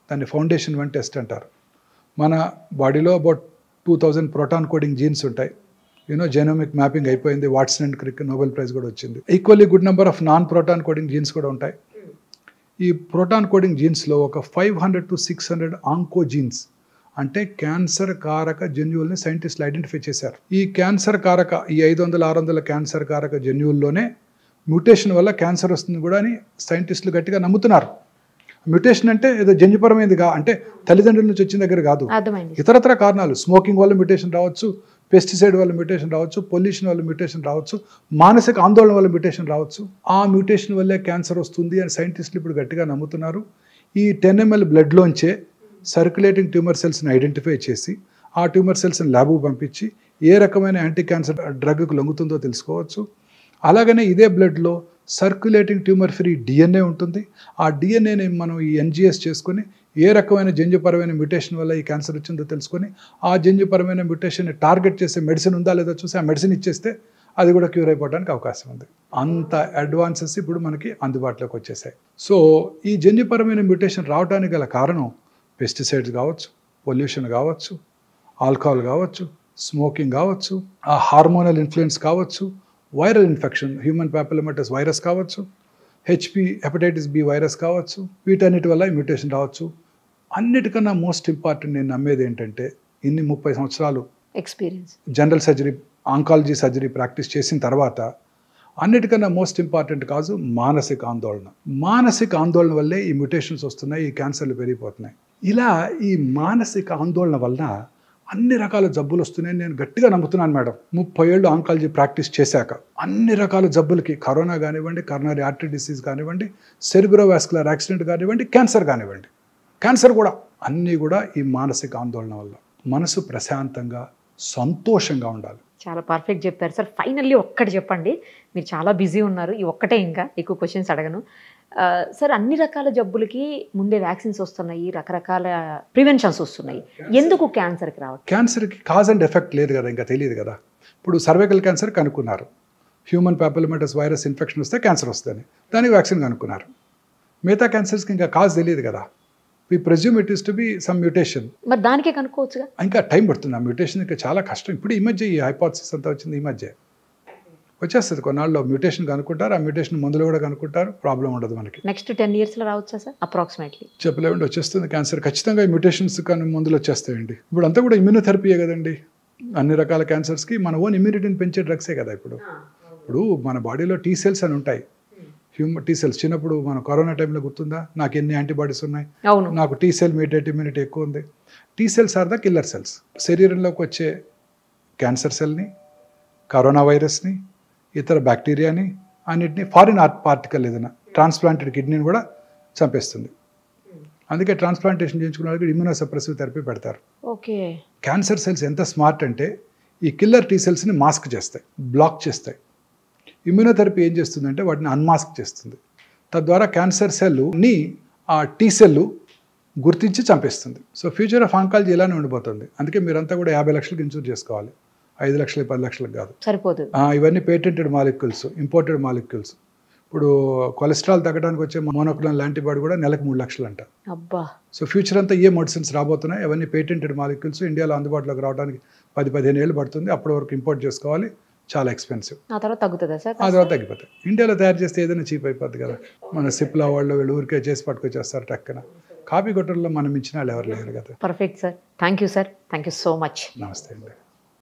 దాన్ని ఫౌండేషన్ 1 టెస్ట్ అంటారు. మన బాడీలో అబౌట్ 2000 ప్రోటాన్ కోడింగ్ జీన్స్ ఉంటాయి. జెనోమిక్ మ్యాపింగ్ అయిపోయింది, Watson and Crick Nobel prize కూడా వచ్చింది. Equally good number of non proton coding jeans కూడా ఉంటాయి. ఈ ప్రోటాన్ కోడింగ్ జీన్స్లో ఒక 500 to 600 ఆంకోజీన్స్ అంటే క్యాన్సర్ కారక జన్యువుల్ని సైంటిస్టులు ఐడెంటిఫై చేశారు. ఈ క్యాన్సర్ కారక ఈ 500-600 క్యాన్సర్ కారక జన్యువుల్లోనే మ్యూటేషన్ వల్ల క్యాన్సర్ వస్తుంది కూడా అని సైంటిస్టులు గట్టిగా నమ్ముతున్నారు. మ్యూటేషన్ అంటే ఏదో జన్యుపరమైనదిగా, అంటే తల్లిదండ్రుల నుంచి వచ్చిన దగ్గర కాదు, ఇతరత్ర కారణాలు, స్మోకింగ్ వల్ల మ్యూటేషన్ రావచ్చు, పెస్టిసైడ్ వల్ల మ్యూటేషన్ రావచ్చు, పొల్యూషన్ వల్ల మ్యూటేషన్ రావచ్చు, మానసిక ఆందోళన వల్ల మ్యూటేషన్ రావచ్చు. ఆ మ్యూటేషన్ వల్లే క్యాన్సర్ వస్తుంది అని సైంటిస్టులు ఇప్పుడు గట్టిగా నమ్ముతున్నారు. ఈ 10 ml బ్లడ్లోంచే సర్క్యులేటింగ్ ట్యూమర్ సెల్స్ని ఐడెంటిఫై చేసి ఆ ట్యూమర్ సెల్స్ని ల్యాబ్కు పంపించి ఏ రకమైన యాంటీ క్యాన్సర్ డ్రగ్కు లొంగుతుందో తెలుసుకోవచ్చు. అలాగనే ఇదే బ్లడ్లో సర్క్యులేటింగ్ ట్యూమర్ ఫ్రీ డిఎన్ఏ ఉంటుంది. ఆ డిఎన్ఏని మనం ఈ ఎన్జిఎస్ చేసుకొని ఏ రకమైన జన్యుపరమైన మ్యూటేషన్ వల్ల ఈ క్యాన్సర్ వచ్చిందో తెలుసుకొని ఆ జన్యుపరమైన మ్యూటేషన్ని టార్గెట్ చేసే మెడిసిన్ ఉందా లేదా చూసి ఆ మెడిసిన్ ఇచ్చేస్తే అది కూడా క్యూర్ అయిపోవడానికి అవకాశం ఉంది. అంత అడ్వాన్సెస్ ఇప్పుడు మనకి అందుబాటులోకి వచ్చేసాయి. సో ఈ జన్యుపరమైన మ్యూటేషన్ రావడానికి గల కారణం పెస్టిసైడ్స్ కావచ్చు, పొల్యూషన్ కావచ్చు, ఆల్కహాల్ కావచ్చు, స్మోకింగ్ కావచ్చు, ఆ హార్మోనల్ ఇన్ఫ్లుయెన్స్ కావచ్చు, వైరల్ ఇన్ఫెక్షన్ హ్యూమన్ పాపిలోమాటస్ వైరస్ కావచ్చు, హెపటైటిస్ బి వైరస్ కావచ్చు, వీటన్నిటి వల్ల ఈ మ్యూటేషన్ రావచ్చు. అన్నిటికన్నా మోస్ట్ ఇంపార్టెంట్ నేను నమ్మేది ఏంటంటే ఇన్ని 30 సంవత్సరాలు experience general surgery, oncology surgery practice చేసిన తర్వాత అన్నిటికన్నా మోస్ట్ ఇంపార్టెంట్ కాదు మానసిక ఆందోళన. మానసిక ఆందోళన వల్లే ఈ మ్యూటేషన్స్ వస్తున్నాయి, ఈ క్యాన్సర్లు పెరిగిపోతున్నాయి. ఇలా ఈ మానసిక ఆందోళన వలన అన్ని రకాల జబ్బులు వస్తున్నాయని నేను గట్టిగా నమ్ముతున్నాను మేడం. 30 ఏళ్ళు ఆంకాలజీ ప్రాక్టీస్ చేశాక అన్ని రకాల జబ్బులకి, కరోనా కానివ్వండి, కరోనరీ ఆర్టరీ డిసీజ్ కానివ్వండి, సెరిబ్రోవాస్కులర్ యాక్సిడెంట్ కానివ్వండి, క్యాన్సర్ కానివ్వండి, క్యాన్సర్ కూడా అన్నీ కూడా ఈ మానసిక ఆందోళన వల్ల. మనసు ప్రశాంతంగా సంతోషంగా ఉండాలి. చాలా పర్ఫెక్ట్ చెప్పారు సార్. ఫైనల్లీ ఒక్కటి చెప్పండి, మీరు చాలా బిజీ ఉన్నారు, ఈ ఒక్కటే, ఇంకా ఎక్కువ క్వశ్చన్స్ అడగను సార్. అన్ని రకాల జబ్బులకి ముందే వ్యాక్సిన్స్ వస్తున్నాయి, రకరకాల ప్రివెన్షన్స్ వస్తున్నాయి, ఎందుకు క్యాన్సర్కి రావట్లేదు? క్యాన్సర్కి కాజ్ అండ్ ఎఫెక్ట్ లేదు కదా, ఇంకా తెలియదు కదా. ఇప్పుడు సర్వైకల్ క్యాన్సర్ కనుక్కున్నారు, హ్యూమన్ పాపిలోమాటస్ వైరస్ ఇన్ఫెక్షన్ వస్తే క్యాన్సర్ వస్తుంది, దానికి వ్యాక్సిన్ కనుక్కున్నారు. మిగతా క్యాన్సర్స్కి ఇంకా కాజ్ తెలియదు కదా. We presume it is to be some mutation. మరి దానికే కనుక్కోవచ్చుగా. ఇంకా టైం పడుతుంది. ఆ మ్యూటేషన్ ఇంకా చాలా కష్టం. ఇప్పుడు ఈ మధ్య ఈ హైపోథసిస్ అంతా వచ్చింది, ఈ మధ్య వచ్చేస్తుంది. కొన్నాళ్ళు మ్యూటేషన్ కనుక్కుంటారు, ఆ మ్యూటేషన్ మందులు కూడా కనుక్కుంటారు, ప్రాబ్లం ఉండదు మనకి. నెక్స్ట్ 10 yearsలో రావచ్చా సార్ అప్రాక్సిమేట్లీ? చెప్పలేమండి, వచ్చేస్తుంది క్యాన్సర్ ఖచ్చితంగా. ఈ మ్యూటేషన్స్ కానీ మందులు వచ్చేస్తాయండి. ఇప్పుడు అంతా కూడా ఇమ్యూనోథెరపీయే కదండి. అన్ని రకాల క్యాన్సర్స్కి మన ఓన్ ఇమ్యూనిటీని పెంచే డ్రగ్సే కదా. ఇప్పుడు మన బాడీలో టీ సెల్స్ అని ఉంటాయి, హ్యూమన్ టీ సెల్స్. చిన్నప్పుడు మన కరోనా టైంలో గుర్తుందా, నాకు ఎన్ని యాంటీబాడీస్ ఉన్నాయి, నాకు టీ సెల్ మీడియేట్ ఇమ్యూనిటీ ఎక్కువ ఉంది. T cells are the killer cells. శరీరంలోకి వచ్చే క్యాన్సర్ సెల్ని, కరోనా వైరస్ని, ఇతర బ్యాక్టీరియాని, అన్నిటిని, ఫారిన్ పార్టికల్ ఏదైనా ట్రాన్స్ప్లాంటెడ్ కిడ్నీని కూడా చంపేస్తుంది. అందుకే ట్రాన్స్ప్లాంటేషన్ చేయించుకున్న వాళ్ళకి ఇమ్యూనోసప్రెసివ్ థెరపీ పెడతారు. ఓకే. క్యాన్సర్ సెల్స్ ఎంత స్మార్ట్ అంటే ఈ కిల్లర్ టీ సెల్స్ని మాస్క్ చేస్తాయి, బ్లాక్ చేస్తాయి. ఇమ్యూనోథెరపీ ఏం చేస్తుందంటే వాటిని అన్మాస్క్ చేస్తుంది. తద్వారా క్యాన్సర్ సెల్ని ఆ టీ సెల్ గుర్తించి చంపేస్తుంది. సో ఫ్యూచర్ ఆఫ్ ఆంకాలజీ ఇలానే ఉండిపోతుంది. అందుకే మీరంతా కూడా 50 లక్షలకు ఇన్సూర్ చేసుకోవాలి, 5 లక్షలు 10 లక్షలకు కాదు, సరిపోదు. ఇవన్నీ పేటెంటెడ్ మాలిక్యూల్స్, ఇంపోర్టెడ్ మాలిక్యూల్స్. ఇప్పుడు కొలెస్ట్రాల్ తగ్గడానికి వచ్చే మోనోక్లోనల్ యాంటీబాడీ కూడా నెలకు 3 లక్షలు అంట. అబ్బా. సో ఫ్యూచర్ అంతా ఏ మెడిసిన్స్ రాబోతున్నాయి, అవన్నీ పేటెంటెడ్ మాలిక్యూల్స్. ఇండియాలో అందుబాటులోకి రావడానికి 10-15 ఏళ్ళు పడుతుంది. అప్పటి వరకు ఇంపోర్ట్ చేసుకోవాలి, చాలా ఎక్స్పెన్సివ్. ఆ తర్వాత తగ్గుతుందా సార్? ఆ తర్వాత తగ్గిపోతాయి. ఇండియాలో తయారు చేస్తే ఏదైనా చీప్ అయిపోద్ది కదా. మన సిప్లా వాళ్ళు వీళ్ళు ఊరికే చేసి పట్టుకొచ్చేస్తారు టక్కన. కాపీ కొట్టడంలో మనం ఇచ్చిన వాళ్ళు ఎవరు లేరు కదా. Perfect sir. Thank you sir. Thank you so much. నమస్తే అండి.